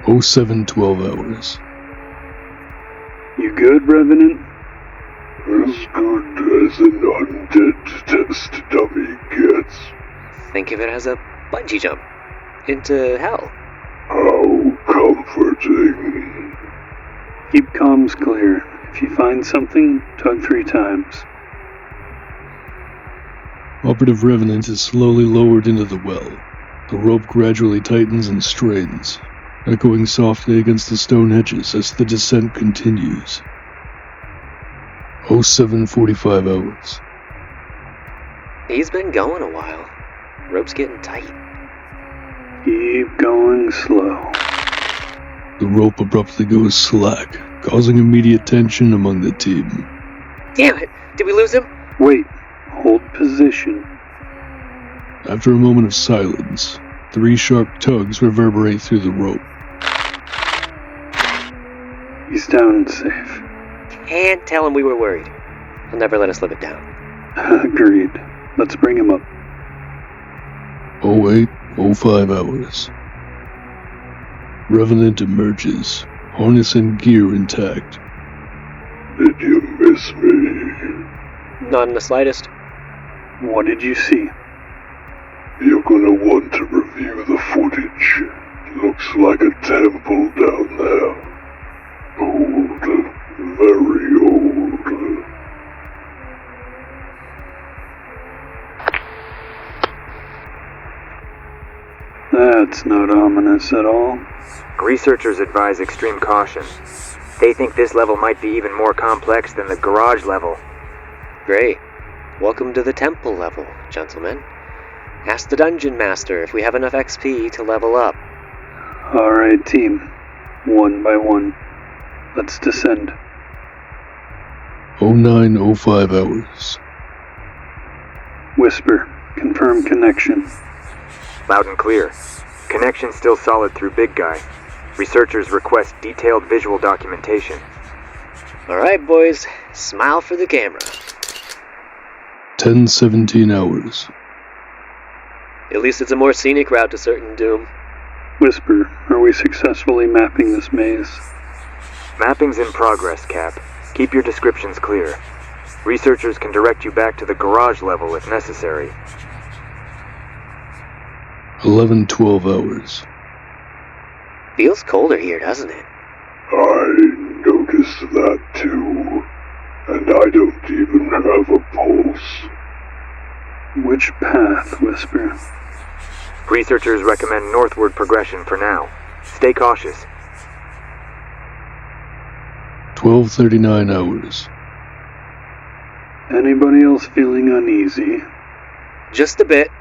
0712 hours. You good, Revenant? As good as an undead test dummy gets. Think of it as a bungee jump. Into hell. How comforting. Keep comms clear. If you find something, tug 3 times. Operative Revenant is slowly lowered into the well. The rope gradually tightens and strains, echoing softly against the stone edges as the descent continues. 0745 hours. He's been going a while. Rope's getting tight. Keep going slow. The rope abruptly goes slack, causing immediate tension among the team. Damn it! Did we lose him? Wait. Hold position. After a moment of silence, 3 sharp tugs reverberate through the rope. He's down and safe. Can't tell him we were worried. He'll never let us live it down. Agreed. Let's bring him up. 0805 hours. Revenant emerges, harness and gear intact. Did you miss me? Not in the slightest. What did you see? You're gonna want to review the footage. Looks like a temple down there. Old. Very old. That's not ominous at all. Researchers advise extreme caution. They think this level might be even more complex than the garage level. Great. Welcome to the temple level, gentlemen. Ask the dungeon master if we have enough XP to level up. Alright, team. One by one. Let's descend. 0905 hours. Whisper. Confirm connection. Loud and clear. Connection still solid through Big Guy. Researchers request detailed visual documentation. Alright, boys. Smile for the camera. 1017 hours. At least it's a more scenic route to certain doom. Whisper. Are we successfully mapping this maze? Mapping's in progress, Cap. Keep your descriptions clear. Researchers can direct you back to the garage level if necessary. 1112 hours. Feels colder here, doesn't it? I noticed that too. And I don't even have a pulse. Which path, Whisper? Researchers recommend northward progression for now. Stay cautious. 12:39 hours. Anybody else feeling uneasy? Just a bit.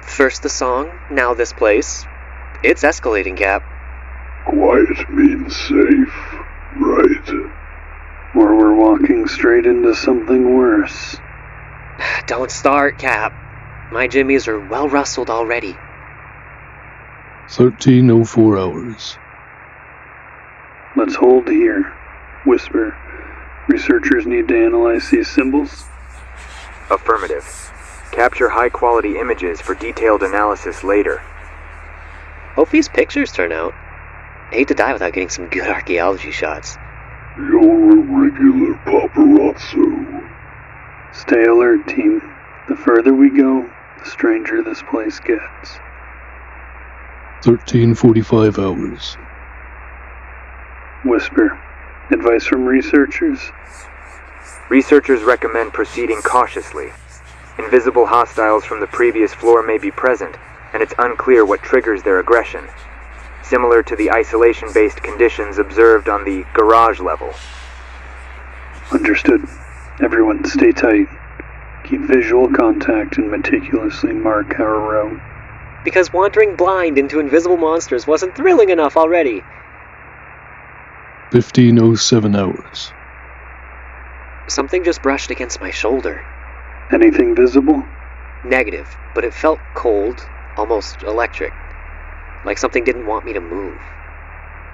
First the song, now this place. It's escalating, Cap. Quiet means safe, right? Or we're walking straight into something worse. Don't start, Cap. My jimmies are well rustled already. 13:04 hours. Let's hold here. Whisper. Researchers need to analyze these symbols? Affirmative. Capture high-quality images for detailed analysis later. Hope these pictures turn out. Hate to die without getting some good archaeology shots. You're a regular paparazzo. Stay alert, team. The further we go, the stranger this place gets. 13:45 hours. Whisper. Advice from researchers? Researchers recommend proceeding cautiously. Invisible hostiles from the previous floor may be present, and it's unclear what triggers their aggression. Similar to the isolation-based conditions observed on the garage level. Understood. Everyone stay tight. Keep visual contact and meticulously mark our route. Because wandering blind into invisible monsters wasn't thrilling enough already. 15:07 hours. Something just brushed against my shoulder. Anything visible? Negative, but it felt cold, almost electric. Like something didn't want me to move.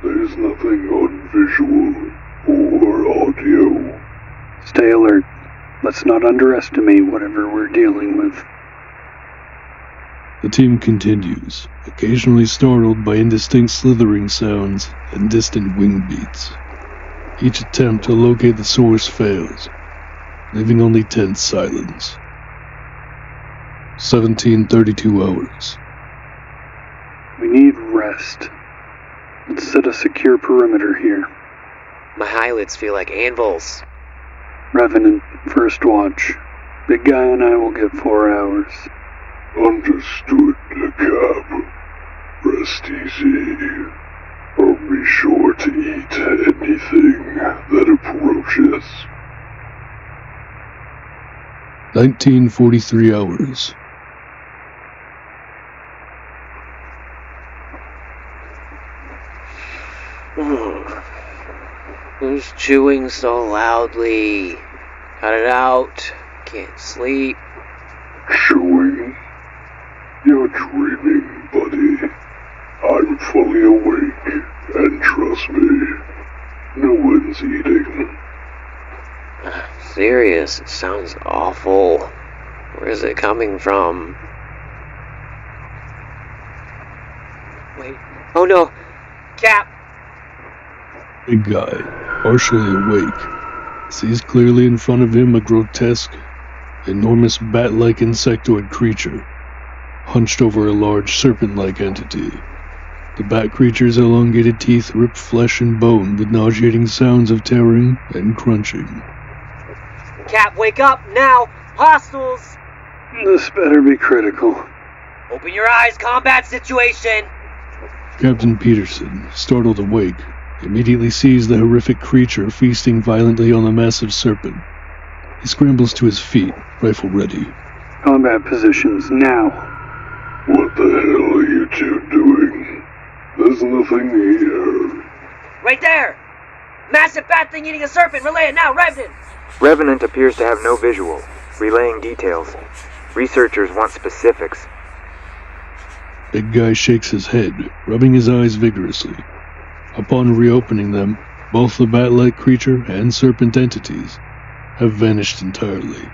There's nothing on visual or audio. Stay alert. Let's not underestimate whatever we're dealing with. The team continues, occasionally startled by indistinct slithering sounds and distant wing beats. Each attempt to locate the source fails, leaving only tense silence. 17:32 hours. We need rest. Let's set a secure perimeter here. My eyelids feel like anvils. Revenant, first watch. Big guy and I will get 4 hours. Understood, Cap. Rest easy. Or be sure to eat anything that approaches. 19:43 hours. Who's chewing so loudly? Cut it out. Can't sleep. Chewing? You're dreaming, buddy. I'm fully awake, and trust me, no one's eating. Serious, it sounds awful. Where is it coming from? Wait. Oh no! Cap! Big guy, partially awake, sees clearly in front of him a grotesque, enormous bat-like insectoid creature, hunched over a large serpent-like entity. The bat creature's elongated teeth rip flesh and bone with nauseating sounds of tearing and crunching. Cap, wake up, now! Hostiles! This better be critical. Open your eyes, combat situation! Captain Peterson, startled awake, immediately sees the horrific creature feasting violently on the massive serpent. He scrambles to his feet, rifle ready. Combat positions, now. What the hell are you two doing? There's nothing here. Right there! Massive bat thing eating a serpent! Relay it now, Revenant! Revenant appears to have no visual, relaying details. Researchers want specifics. Big guy shakes his head, rubbing his eyes vigorously. Upon reopening them, both the bat-like creature and serpent entities have vanished entirely.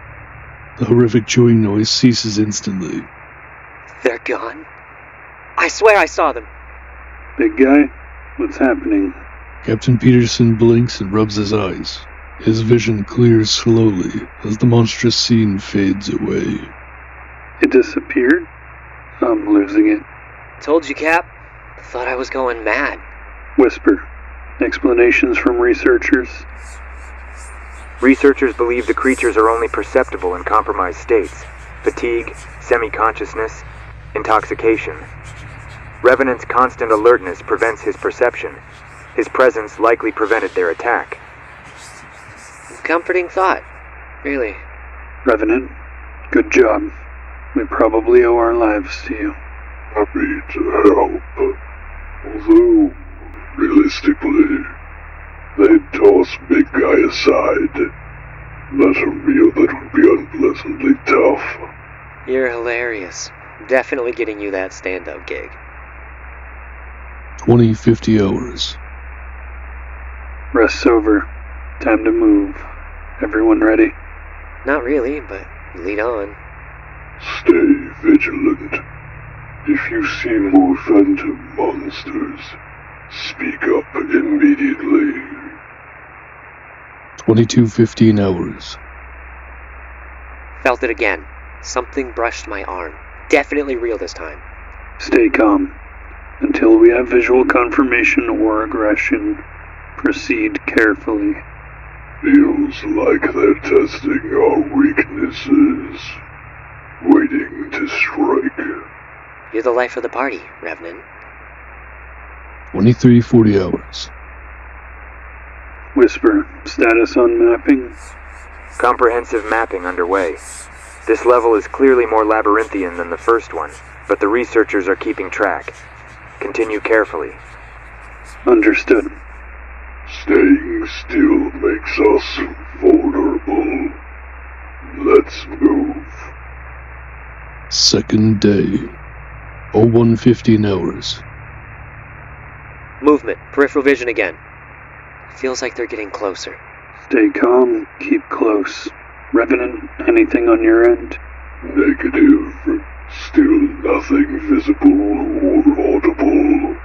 The horrific chewing noise ceases instantly. They're gone? I swear I saw them! Big guy, what's happening? Captain Peterson blinks and rubs his eyes. His vision clears slowly as the monstrous scene fades away. It disappeared? I'm losing it. Told you, Cap. Thought I was going mad. Whisper. Explanations from researchers? Researchers believe the creatures are only perceptible in compromised states. Fatigue, semi-consciousness, intoxication. Revenant's constant alertness prevents his perception. His presence likely prevented their attack. comforting thought. Really. Revenant, good job. We probably owe our lives to you. Happy to help. Although, realistically, they'd toss Big Guy aside. That's a meal that would be unpleasantly tough. You're hilarious. Definitely getting you that stand-up gig. 20-50 hours. Rest's over. Time to move. Everyone ready? Not really, but lead on. Stay vigilant. If you see more phantom monsters, speak up immediately. 22-15 hours. Felt it again. Something brushed my arm. Definitely real this time. Stay calm. Until we have visual confirmation or aggression, proceed carefully. Feels like they're testing our weaknesses, waiting to strike. You're the life of the party, Revenant. 23-40 hours. Whisper, status on mapping? Comprehensive mapping underway. This level is clearly more labyrinthian than the first one, but the researchers are keeping track. Continue carefully. Understood. Staying still makes us vulnerable. Let's move. Second day. 01-15 hours. Movement. Peripheral vision again. Feels like they're getting closer. Stay calm, keep close. Revenant, anything on your end? Negative. Still nothing visible or audible.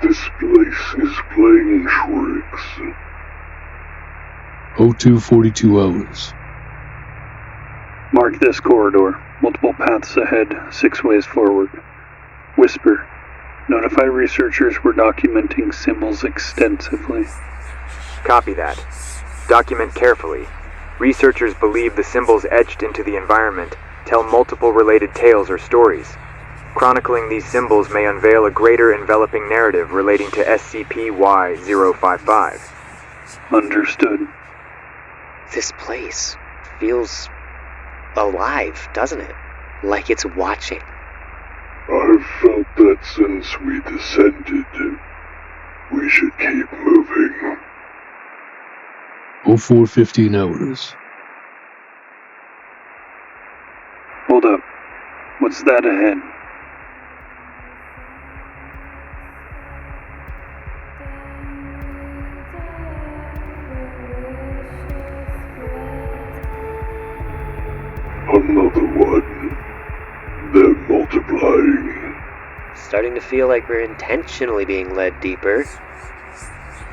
This place is playing tricks. 02-42 hours. Mark this corridor. Multiple paths ahead, 6 ways forward. Whisper, notify researchers we're documenting symbols extensively. Copy that. Document carefully. Researchers believe the symbols etched into the environment tell multiple related tales or stories. Chronicling these symbols may unveil a greater enveloping narrative relating to SCP-Y-055. Understood. This place feels alive, doesn't it? Like it's watching. I've felt that since we descended. We should keep moving. 04-15 hours. Hold up. What's that ahead? Another one. They're multiplying. Starting to feel like we're intentionally being led deeper.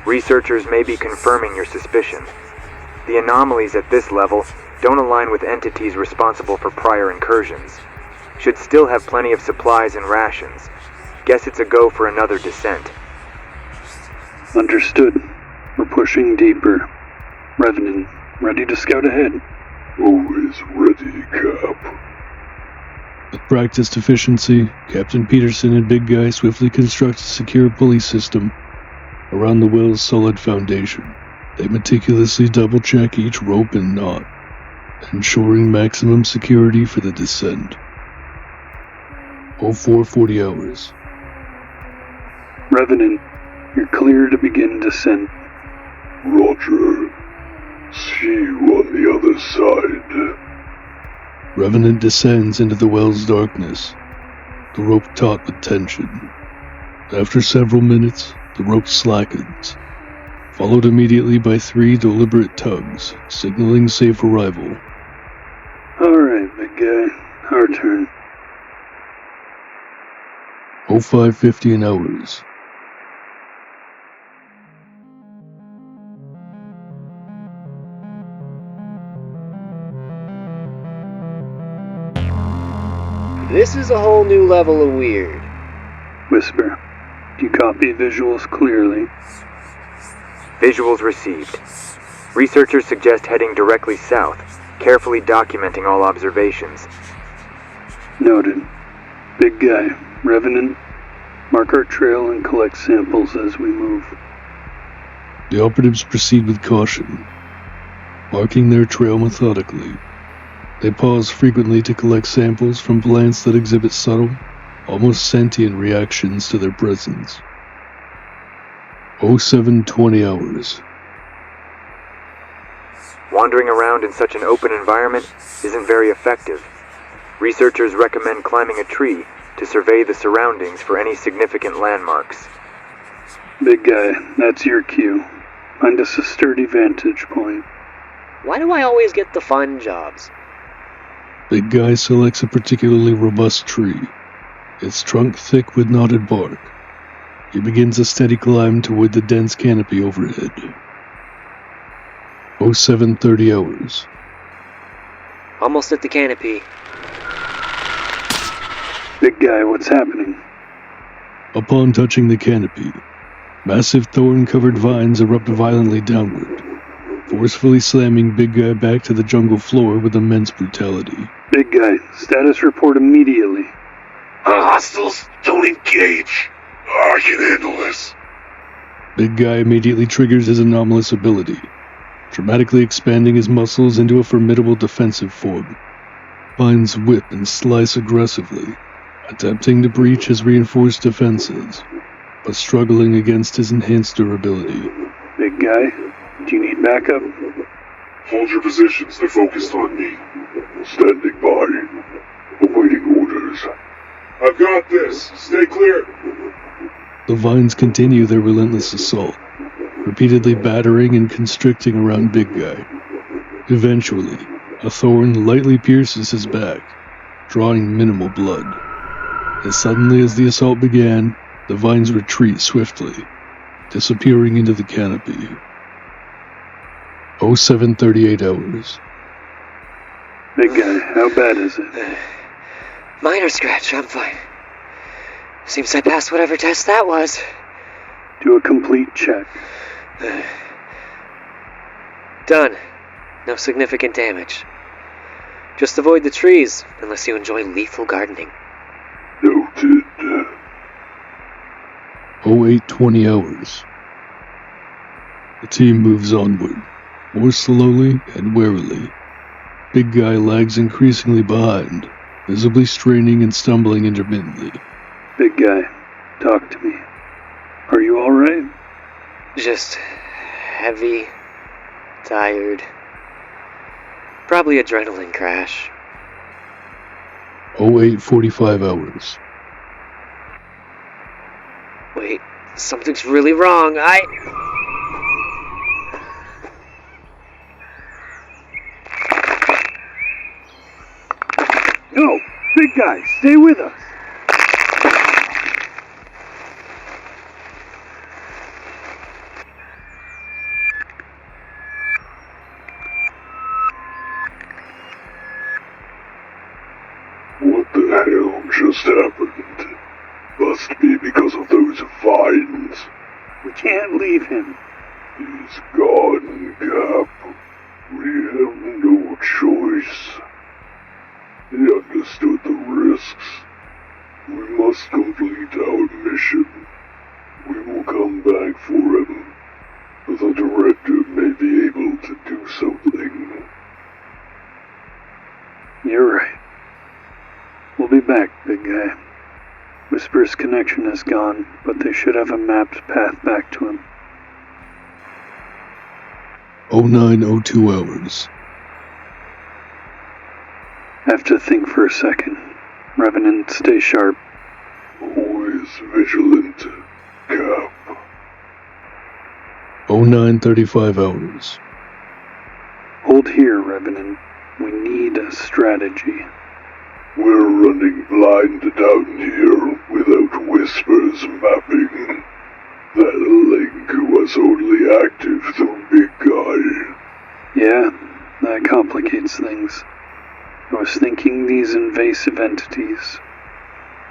Researchers may be confirming your suspicion. The anomalies at this level don't align with entities responsible for prior incursions. Should still have plenty of supplies and rations. Guess it's a go for another descent. Understood. We're pushing deeper. Revenant, ready to scout ahead? Always ready, Cap. With practiced efficiency, Captain Peterson and Big Guy swiftly construct a secure pulley system around the well's solid foundation. They meticulously double-check each rope and knot, ensuring maximum security for the descent. 04-40 hours. Revenant, you're clear to begin descent. Roger. See you on the other side. Revenant descends into the well's darkness, the rope taut with tension. After several minutes, the rope slackens, followed immediately by 3 deliberate tugs, signaling safe arrival. Alright, big guy. Our turn. 05-15 hours. This is a whole new level of weird. Whisper, you copy visuals clearly? Visuals received. Researchers suggest heading directly south, carefully documenting all observations. Noted. Big guy, Revenant, mark our trail and collect samples as we move. The operatives proceed with caution. marking their trail methodically. They pause frequently to collect samples from plants that exhibit subtle, almost sentient reactions to their presence. 07:20 hours. Wandering around in such an open environment isn't very effective. Researchers recommend climbing a tree to survey the surroundings for any significant landmarks. Big guy, that's your cue. Find us a sturdy vantage point. Why do I always get the fun jobs? Big guy selects a particularly robust tree, its trunk thick with knotted bark. He begins a steady climb toward the dense canopy overhead. 07:30 hours. Almost at the canopy. Big guy, what's happening? Upon touching the canopy, massive thorn-covered vines erupt violently downward, forcefully slamming Big Guy back to the jungle floor with immense brutality. Big guy, status report immediately. Hostiles, don't engage. I can handle this. Big Guy immediately triggers his anomalous ability, dramatically expanding his muscles into a formidable defensive form. Vines whip and slice aggressively, attempting to breach his reinforced defenses, but struggling against his enhanced durability. Big guy, do you need backup? Hold your positions, they're focused on me. Standing by. Awaiting orders. I've got this. Stay clear. The vines continue their relentless assault, repeatedly battering and constricting around Big Guy. Eventually, a thorn lightly pierces his back, drawing minimal blood. As suddenly as the assault began, the vines retreat swiftly, disappearing into the canopy. 07:38 hours. Big guy, how bad is it? Minor scratch, I'm fine. Seems I passed whatever test that was. Do a complete check. Done. No significant damage. Just avoid the trees, unless you enjoy lethal gardening. Noted. 08:20 hours. The team moves onward, more slowly and warily. Big Guy lags increasingly behind, visibly straining and stumbling intermittently. Big guy, talk to me. Are you alright? Just heavy, tired. Probably adrenaline crash. 08:45 hours. Wait, something's really wrong. No! Big guy, stay with us! What the hell just happened? Must be because of those vines. We can't leave him. He's gone, Cap. We have no choice. He understood the risks. We must complete our mission. We will come back for him. The director may be able to do something. You're right. We'll be back, big guy. Whisper's connection is gone, but they should have a mapped path back to him. 09:02 hours. Have to think for a second. Revenant, stay sharp. Always vigilant, Cap. 09:35 hours. Hold here, Revenant. We need a strategy. We're running blind down here without Whisper's mapping. That link was only active through Big Guy. Yeah, that complicates things. I was thinking these invasive entities.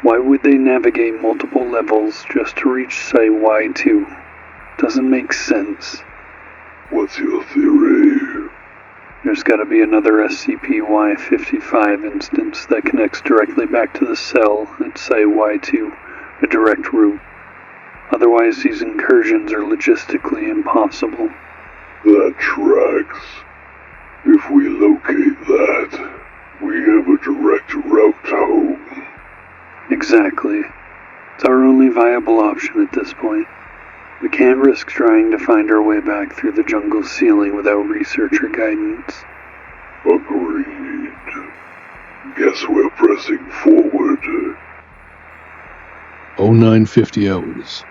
Why would they navigate multiple levels just to reach Site Y2? Doesn't make sense. What's your theory? There's gotta be another SCP-Y55 instance that connects directly back to the cell at Site Y2, a direct route. Otherwise, these incursions are logistically impossible. That tracks. If we locate that, we have a direct route home. Exactly. It's our only viable option at this point. We can't risk trying to find our way back through the jungle's ceiling without researcher guidance. Agreed. Guess we're pressing forward. 0950 hours.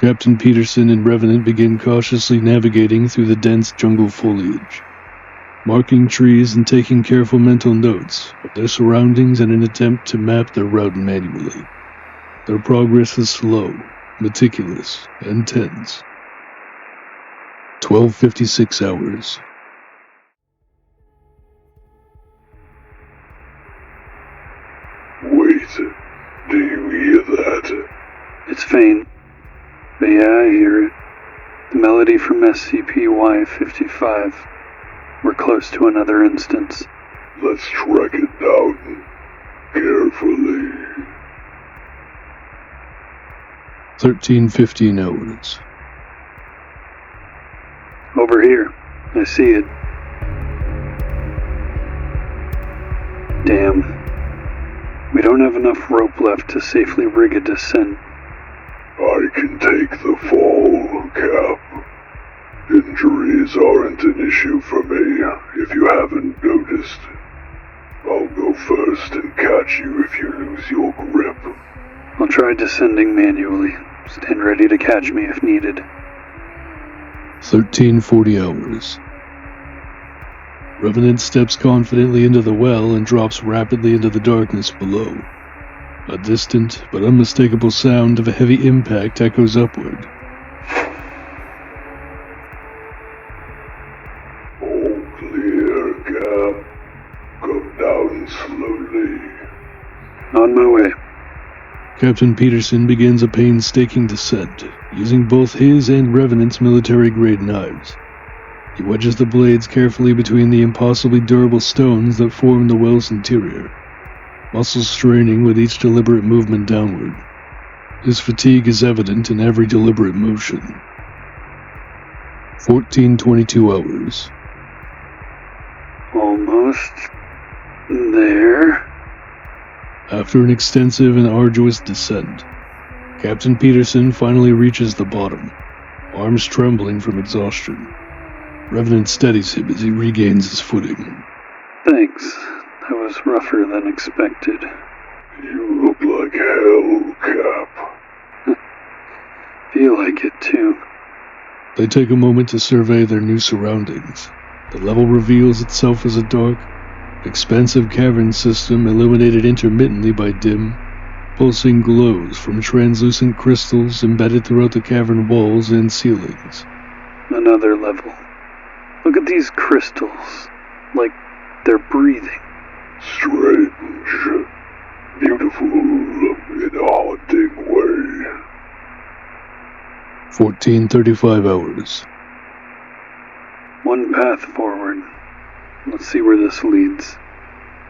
Captain Peterson and Revenant begin cautiously navigating through the dense jungle foliage, marking trees and taking careful mental notes of their surroundings in an attempt to map their route manually. Their progress is slow, meticulous, and tense. 1256 hours. Wait, do you hear that? It's faint, but yeah, I hear it. The melody from SCP-Y55. We're close to another instance. Let's track it down. Carefully. 1315 hours. Over here. I see it. Damn. We don't have enough rope left to safely rig a descent. I can take the fall, Cap. Injuries aren't an issue for me, if you haven't noticed. I'll go first and catch you if you lose your grip. I'll try descending manually. Stand ready to catch me if needed. 1340 hours. Revenant steps confidently into the well and drops rapidly into the darkness below. A distant but unmistakable sound of a heavy impact echoes upward. All clear, Cap. Come down slowly. On my way. Captain Peterson begins a painstaking descent, using both his and Revenant's military-grade knives. He wedges the blades carefully between the impossibly durable stones that form the well's interior, muscles straining with each deliberate movement downward. His fatigue is evident in every deliberate motion. 1422 hours. Almost there. After an extensive and arduous descent, Captain Peterson finally reaches the bottom, arms trembling from exhaustion. Revenant steadies him as he regains his footing. Thanks. That was rougher than expected. You look like hell, Cap. Feel like it too. They take a moment to survey their new surroundings. The level reveals itself as a dark, expansive cavern system illuminated intermittently by dim, pulsing glows from translucent crystals embedded throughout the cavern walls and ceilings. Another level. Look at these crystals. Like they're breathing. Strange. Beautiful in a haunting way. 1435 hours. One path forward. Let's see where this leads.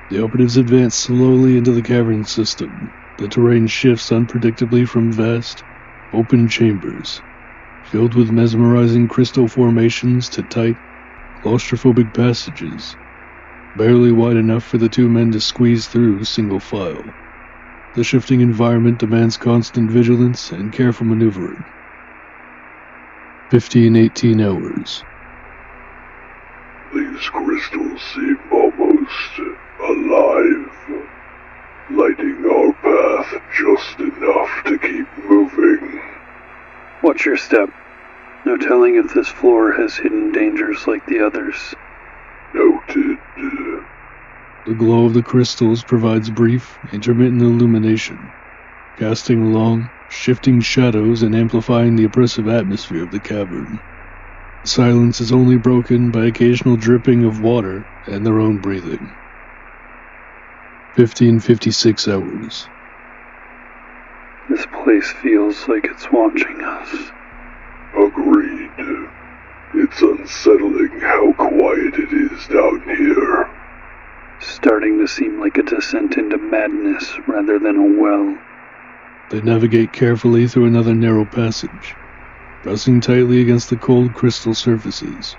The operatives advance slowly into the cavern system. The terrain shifts unpredictably from vast, open chambers, filled with mesmerizing crystal formations, to tight, claustrophobic passages, barely wide enough for the two men to squeeze through single file. The shifting environment demands constant vigilance and careful maneuvering. 1518 hours. These crystals seem almost alive, lighting our path just enough to keep moving. Watch your step. No telling if this floor has hidden dangers like the others. Noted. The glow of the crystals provides brief, intermittent illumination, casting long, shifting shadows and amplifying the oppressive atmosphere of the cavern. Silence is only broken by occasional dripping of water and their own breathing. 1556 hours. This place feels like it's watching us. Agreed. It's unsettling how quiet it is down here. Starting to seem like a descent into madness rather than a well. They navigate carefully through another narrow passage, pressing tightly against the cold crystal surfaces.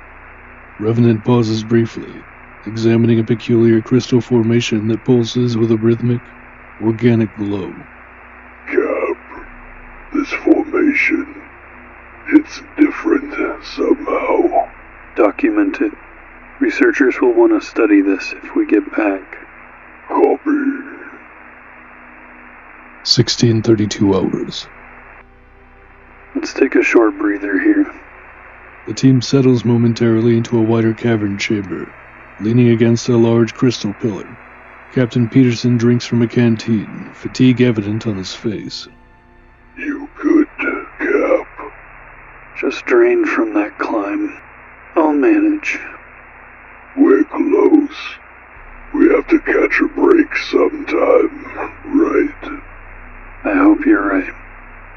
Revenant pauses briefly, examining a peculiar crystal formation that pulses with a rhythmic, organic glow. Cap, this formation, it's different somehow. Document it. Researchers will want to study this if we get back. Copy. 1632 hours. Let's take a short breather here. The team settles momentarily into a wider cavern chamber, leaning against a large crystal pillar. Captain Peterson drinks from a canteen, fatigue evident on his face. You good, Cap? Just drained from that climb. I'll manage. We're close. We have to catch a break sometime, right? I hope you're right.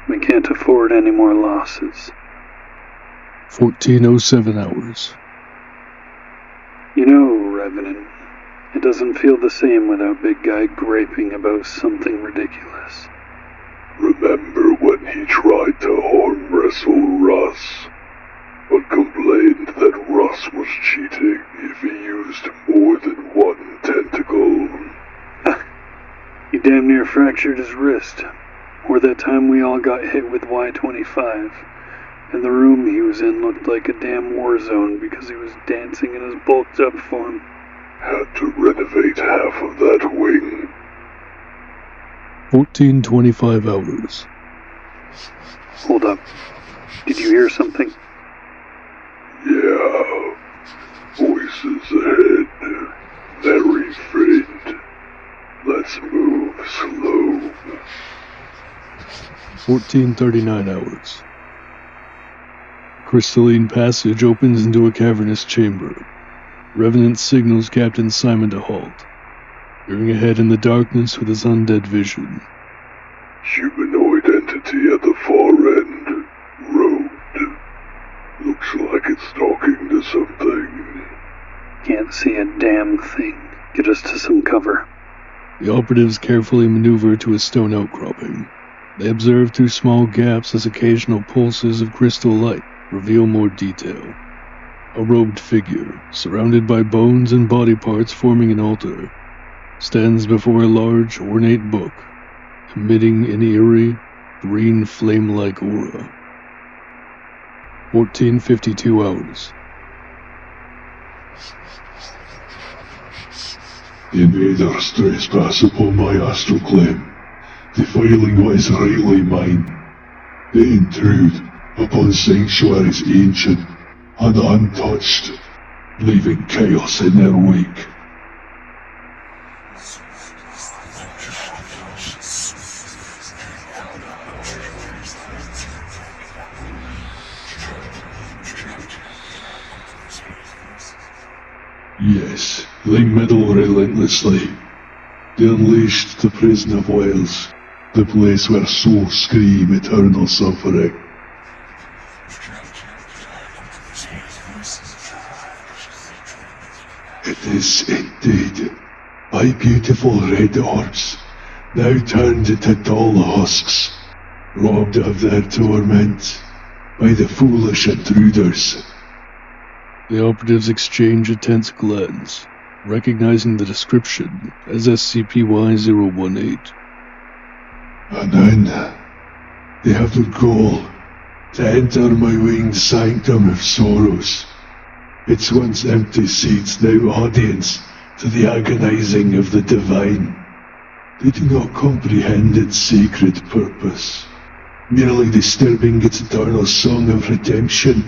We can't afford any more losses. 1407 hours. You know, Revenant, it doesn't feel the same without Big Guy griping about something ridiculous. Remember when he tried to arm wrestle Russ, but complained that Russ was cheating if he used more than one tentacle? He damn near fractured his wrist. Or that time we all got hit with Y-25, and the room he was in looked like a damn war zone because he was dancing in his bulked up form. Had to renovate half of that wing. 1425 hours. Hold up. Did you hear something? Yeah. Voices ahead. Very faint. Let's move slow. 1439 hours. Crystalline passage opens into a cavernous chamber. Revenant signals Captain Simon to halt, peering ahead in the darkness with his undead vision. Humanoid entity at the far end. Road. Looks like it's talking to something. Can't see a damn thing. Get us to some cover. The operatives carefully maneuver to a stone outcropping. They observe through small gaps as occasional pulses of crystal light reveal more detail. A robed figure, surrounded by bones and body parts forming an altar, stands before a large, ornate book, emitting an eerie, green flame-like aura. 1452 hours. The invaders trespass upon my astral claim, defiling what is rightly mine. They intrude upon sanctuaries ancient and untouched, leaving chaos in their wake. Yes, they meddle relentlessly. They unleashed the prison of Wales, the place where souls scream eternal suffering. It is indeed my beautiful red orbs, now turned into dull husks, robbed of their torment by the foolish intruders. The operatives exchange a tense glance, recognizing the description as SCP-Y-018. And then, they have the goal to enter my winged sanctum of sorrows. Its once empty seats now audience to the agonizing of the divine. They do not comprehend its sacred purpose, merely disturbing its eternal song of redemption,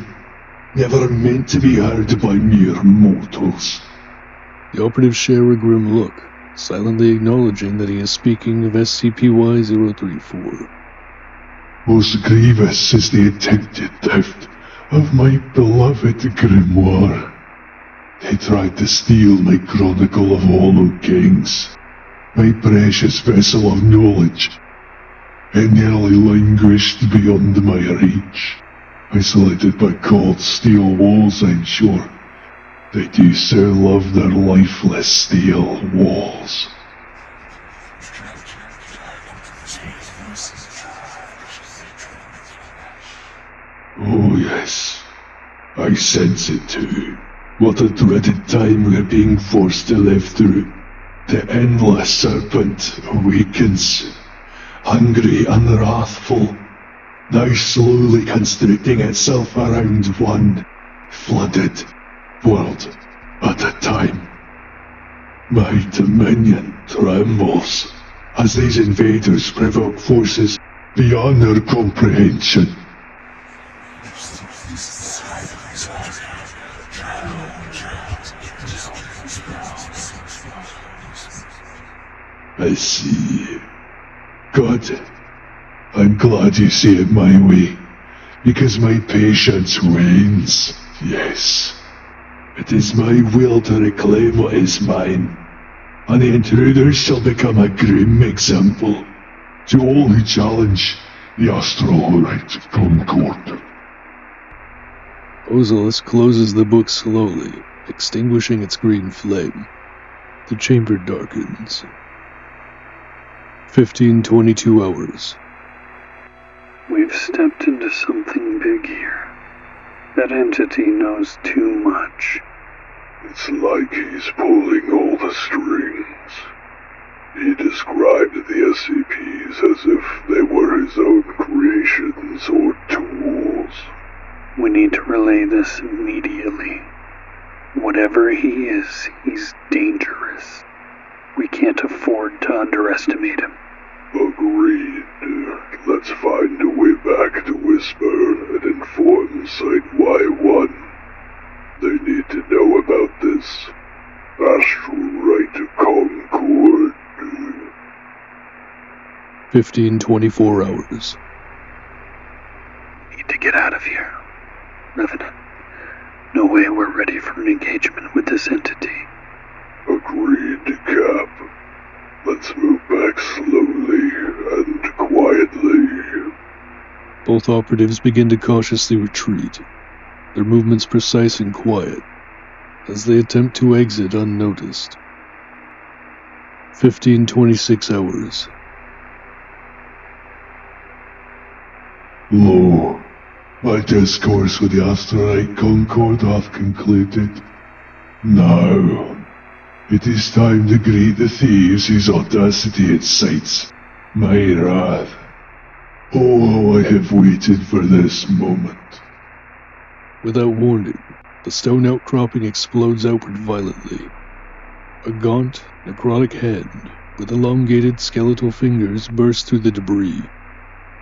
never meant to be heard by mere mortals. The operatives share a grim look, silently acknowledging that he is speaking of SCP-Y-034. Most grievous is the attempted theft of my beloved grimoire. They tried to steal my Chronicle of Hollow Kings, my precious vessel of knowledge. It nearly languished beyond my reach, isolated by cold steel walls, I'm sure. They do so love their lifeless steel walls. Oh yes, I sense it too. What a dreaded time we're being forced to live through. The endless serpent awakens, hungry and wrathful, now slowly constricting itself around one flooded world at a time. My dominion trembles as these invaders provoke forces beyond our comprehension. I see. Good. I'm glad you see it my way, because my patience wanes. Yes. It is my will to reclaim what is mine, and the intruders shall become a grim example to all who challenge the astral right concord. Ozelus closes the book slowly, extinguishing its green flame. The chamber darkens. 15:22 hours. We've stepped into something big here. That entity knows too much. It's like he's pulling all the strings. He described the SCPs as if they were his own creations or tools. We need to relay this immediately. Whatever he is, he's dangerous. We can't afford to underestimate him. Agreed. Let's find a way back to Whisper and inform Site-Y-1. They need to know about this astral right concord. 15:24 hours. Need to get out of here. Revenant, no way we're ready for an engagement with this entity. Agreed, Cap. Let's move back slowly and quietly. Both operatives begin to cautiously retreat, their movements precise and quiet, as they attempt to exit unnoticed. 15:26 hours. Lo, my discourse with the Astrolite Concord hath concluded. Now, it is time to greet the thieves whose audacity incites my wrath. Oh, how I have waited for this moment. Without warning, the stone outcropping explodes outward violently. A gaunt, necrotic hand with elongated skeletal fingers bursts through the debris,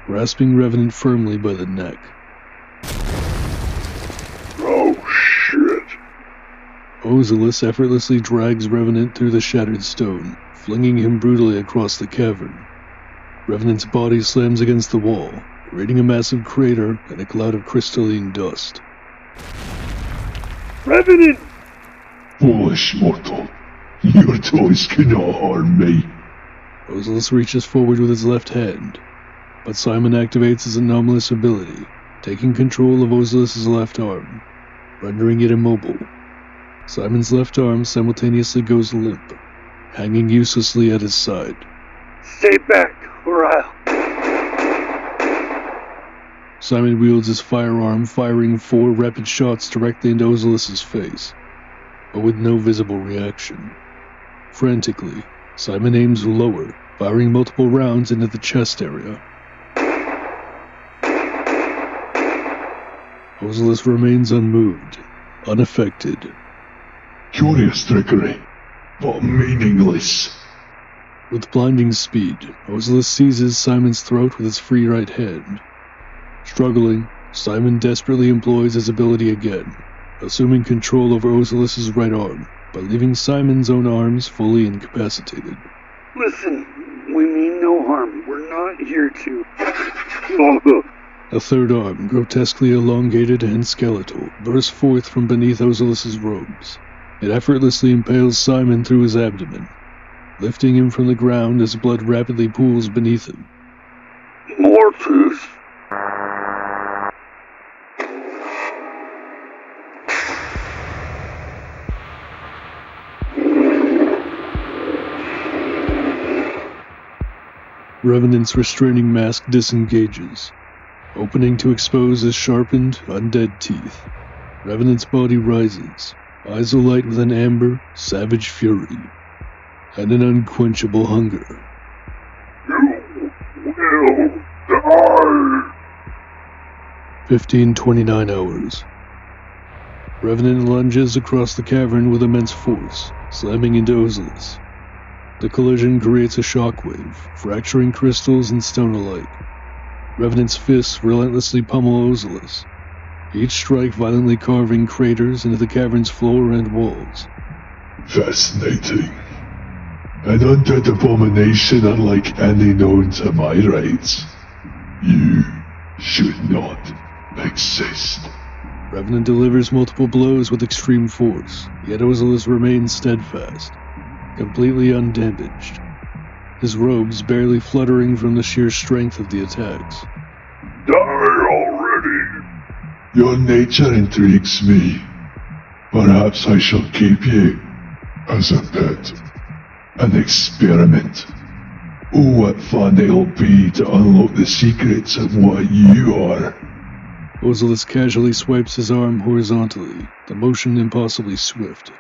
grasping Revenant firmly by the neck. Oh shit. Ozelus effortlessly drags Revenant through the shattered stone, flinging him brutally across the cavern. Revenant's body slams against the wall, creating a massive crater and a cloud of crystalline dust. Revenant! Foolish mortal, your toys cannot harm me. Ozelus reaches forward with his left hand, but Simon activates his anomalous ability, taking control of Ozelus's left arm, rendering it immobile. Simon's left arm simultaneously goes limp, hanging uselessly at his side. Stay back, or I'll... Simon wields his firearm, firing 4 rapid shots directly into Ozelus's face, but with no visible reaction. Frantically, Simon aims lower, firing multiple rounds into the chest area. Ozelus remains unmoved, unaffected. Curious trickery, but meaningless. With blinding speed, Ozelus seizes Simon's throat with his free right hand. Struggling, Simon desperately employs his ability again, assuming control over Ozelus's right arm, by leaving Simon's own arms fully incapacitated. Listen, we mean no harm. We're not here to... A third arm, grotesquely elongated and skeletal, bursts forth from beneath Ozelus's robes. It effortlessly impales Simon through his abdomen, lifting him from the ground as blood rapidly pools beneath him. Morpheus! Revenant's restraining mask disengages, opening to expose his sharpened, undead teeth. Revenant's body rises, eyes alight with an amber, savage fury, and an unquenchable hunger. You will die! 1529 hours. Revenant lunges across the cavern with immense force, slamming into Ozilus. The collision creates a shockwave, fracturing crystals and stone alike. Revenant's fists relentlessly pummel Ozilus, each strike violently carving craters into the cavern's floor and walls. Fascinating. An undead abomination unlike any known to my rights. You should not exist. Revenant delivers multiple blows with extreme force, yet Ozilus remains steadfast, completely undamaged, his robes barely fluttering from the sheer strength of the attacks. Die already! Your nature intrigues me. Perhaps I shall keep you as a pet, an experiment. Oh, what fun it'll be to unlock the secrets of what you are. Ozilus casually swipes his arm horizontally, the motion impossibly swift.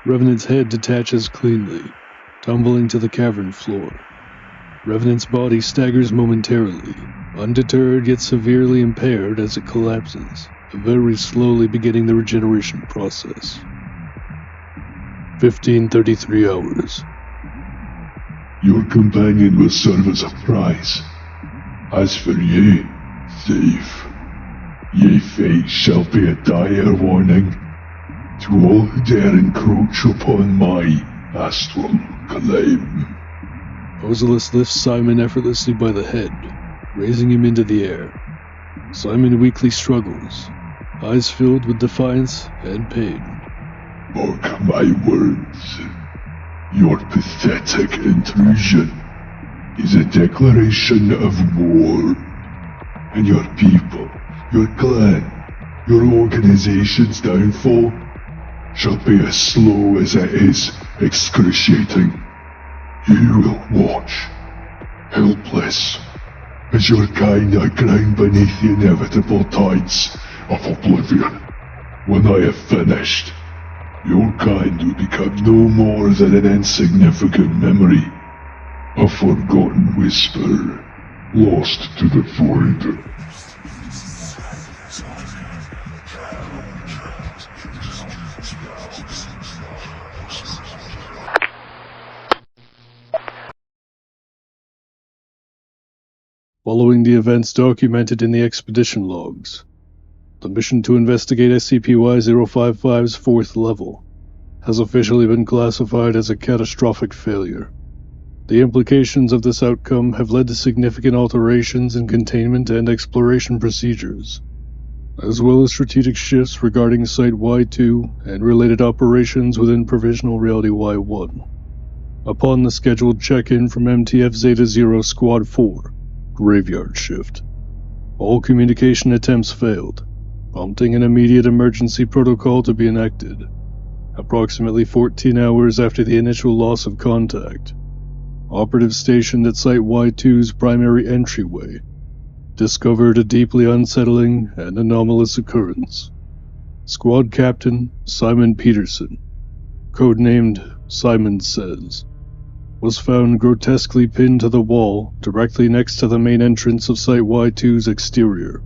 Revenant's head detaches cleanly, tumbling to the cavern floor. Revenant's body staggers momentarily, undeterred yet severely impaired as it collapses, very slowly beginning the regeneration process. 1533 hours. Your companion will serve as a prize. As for you, thief, your fate shall be a dire warning to all who dare encroach upon my astral claim. Ozilus lifts Simon effortlessly by the head, raising him into the air. Simon weakly struggles, eyes filled with defiance and pain. Mark my words. Your pathetic intrusion is a declaration of war. And your people, your clan, your organization's downfall shall be as slow as it is excruciating. You will watch, helpless, as your kind are ground beneath the inevitable tides of oblivion. When I have finished, your kind will become no more than an insignificant memory, a forgotten whisper, lost to the void. Following the events documented in the expedition logs, the mission to investigate SCP-Y-055's 4th level has officially been classified as a catastrophic failure. The implications of this outcome have led to significant alterations in containment and exploration procedures, as well as strategic shifts regarding Site Y2 and related operations within Provisional Reality-Y-1. Upon the scheduled check-in from MTF Zeta 0 Squad 4, Graveyard Shift, all communication attempts failed, prompting an immediate emergency protocol to be enacted. Approximately 14 hours after the initial loss of contact, operatives stationed at Site Y2's primary entryway discovered a deeply unsettling and anomalous occurrence. Squad Captain Simon Peterson, codenamed Simon Says, was found grotesquely pinned to the wall directly next to the main entrance of Site Y2's exterior.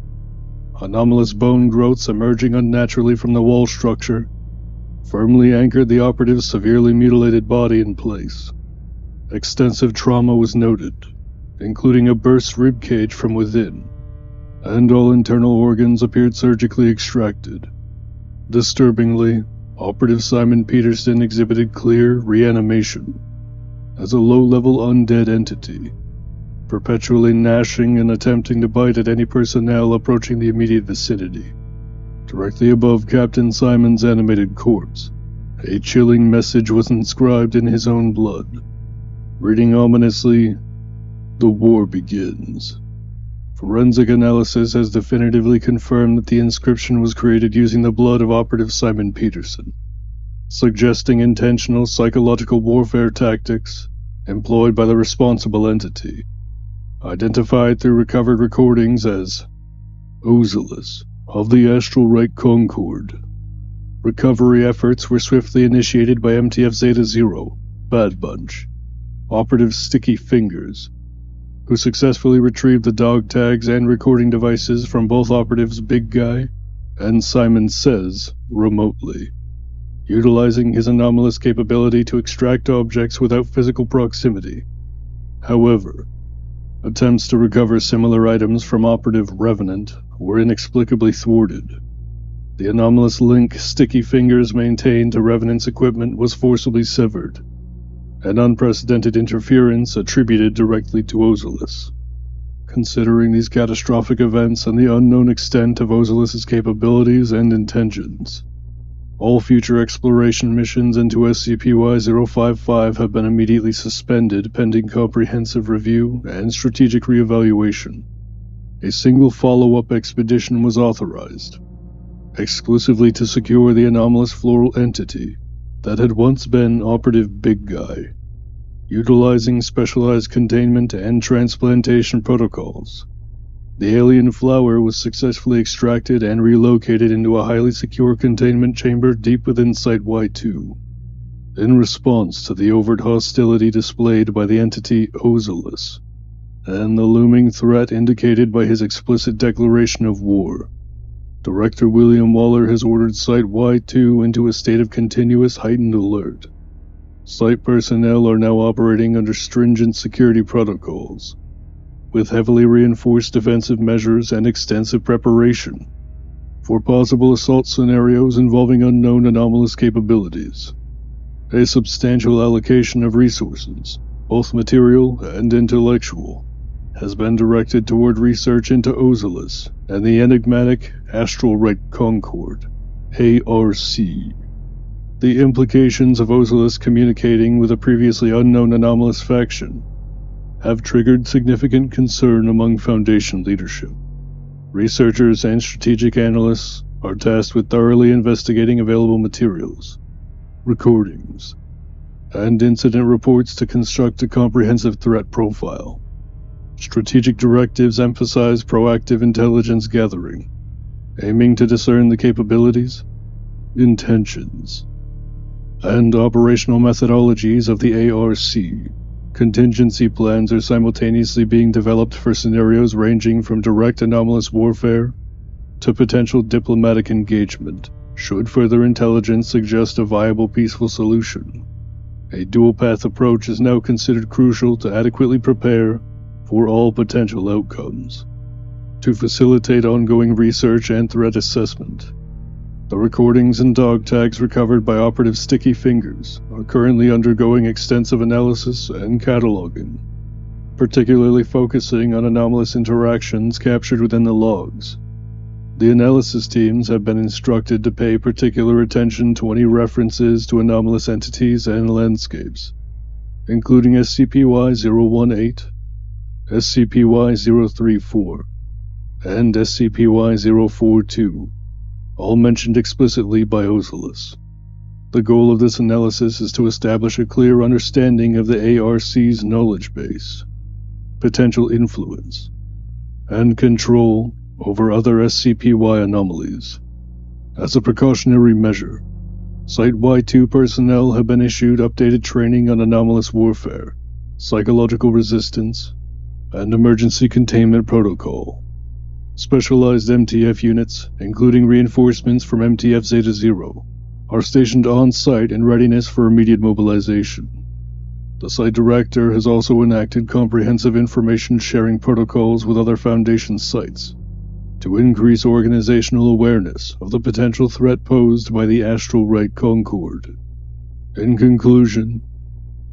Anomalous bone growths emerging unnaturally from the wall structure firmly anchored the operative's severely mutilated body in place. Extensive trauma was noted, including a burst ribcage from within, and all internal organs appeared surgically extracted. Disturbingly, Operative Simon Peterson exhibited clear reanimation as a low-level undead entity, perpetually gnashing and attempting to bite at any personnel approaching the immediate vicinity. Directly above Captain Simon's animated corpse, a chilling message was inscribed in his own blood, reading ominously, "The war begins." Forensic analysis has definitively confirmed that the inscription was created using the blood of Operative Simon Peterson, suggesting intentional psychological warfare tactics employed by the responsible entity, identified through recovered recordings as Ozilus of the Astral Right Concord, Recovery efforts were swiftly initiated by MTF-Zeta-0, Bad Bunch, Operative Sticky Fingers, who successfully retrieved the dog tags and recording devices from both operatives Big Guy and Simon Says remotely, utilizing his anomalous capability to extract objects without physical proximity. However, attempts to recover similar items from Operative Revenant were inexplicably thwarted. The anomalous link Sticky Fingers maintained to Revenant's equipment was forcibly severed, an unprecedented interference attributed directly to Ozelus. Considering these catastrophic events and the unknown extent of Ozelus's capabilities and intentions, all future exploration missions into SCP-Y-055 have been immediately suspended pending comprehensive review and strategic reevaluation. A single follow-up expedition was authorized, exclusively to secure the anomalous floral entity that had once been Operative Big Guy, utilizing specialized containment and transplantation protocols. The alien flower was successfully extracted and relocated into a highly secure containment chamber deep within Site Y2, in response to the overt hostility displayed by the entity Ozelus, and the looming threat indicated by his explicit declaration of war. Director William Waller has ordered Site Y2 into a state of continuous heightened alert. Site personnel are now operating under stringent security protocols, with heavily reinforced defensive measures and extensive preparation for possible assault scenarios involving unknown anomalous capabilities. A substantial allocation of resources, both material and intellectual, has been directed toward research into Ozelus and the enigmatic Astral Right Concord, ARC. The implications of Ozelus communicating with a previously unknown anomalous faction have triggered significant concern among Foundation leadership. Researchers and strategic analysts are tasked with thoroughly investigating available materials, recordings, and incident reports to construct a comprehensive threat profile. Strategic directives emphasize proactive intelligence gathering, aiming to discern the capabilities, intentions, and operational methodologies of the ARC. Contingency plans are simultaneously being developed for scenarios ranging from direct anomalous warfare to potential diplomatic engagement, should further intelligence suggest a viable peaceful solution. A dual-path approach is now considered crucial to adequately prepare for all potential outcomes. To facilitate ongoing research and threat assessment, the recordings and dog tags recovered by Operative Sticky Fingers are currently undergoing extensive analysis and cataloging, particularly focusing on anomalous interactions captured within the logs. The analysis teams have been instructed to pay particular attention to any references to anomalous entities and landscapes, including SCP-Y-018, SCP-Y-034, and SCP-Y-042, all mentioned explicitly by Ozelus. The goal of this analysis is to establish a clear understanding of the ARC's knowledge base, potential influence, and control over other SCP-Y anomalies. As a precautionary measure, Site Y2 personnel have been issued updated training on anomalous warfare, psychological resistance, and emergency containment protocol. Specialized MTF units, including reinforcements from MTF-Zeta-0, are stationed on-site in readiness for immediate mobilization. The Site Director has also enacted comprehensive information-sharing protocols with other Foundation sites to increase organizational awareness of the potential threat posed by the Astral Right Concord. In conclusion,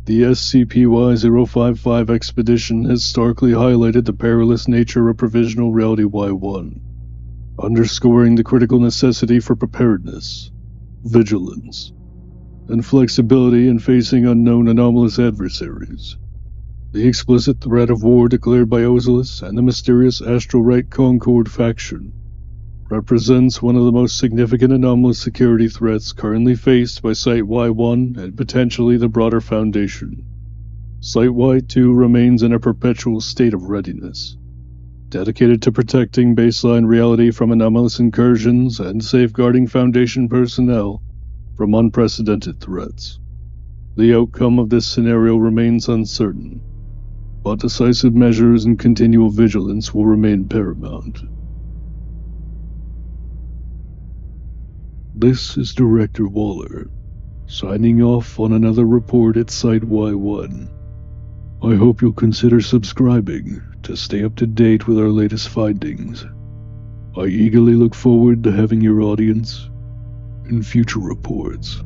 the SCP-Y-055 expedition has starkly highlighted the perilous nature of Provisional Reality-Y-1, underscoring the critical necessity for preparedness, vigilance, and flexibility in facing unknown anomalous adversaries. The explicit threat of war declared by Ozelus and the mysterious Astral Right Concord faction represents one of the most significant anomalous security threats currently faced by Site Y1 and potentially the broader Foundation. Site Y2 remains in a perpetual state of readiness, dedicated to protecting baseline reality from anomalous incursions and safeguarding Foundation personnel from unprecedented threats. The outcome of this scenario remains uncertain, but decisive measures and continual vigilance will remain paramount. This is Director Waller, signing off on another report at Site-Y1. I hope you'll consider subscribing to stay up to date with our latest findings. I eagerly look forward to having your audience in future reports.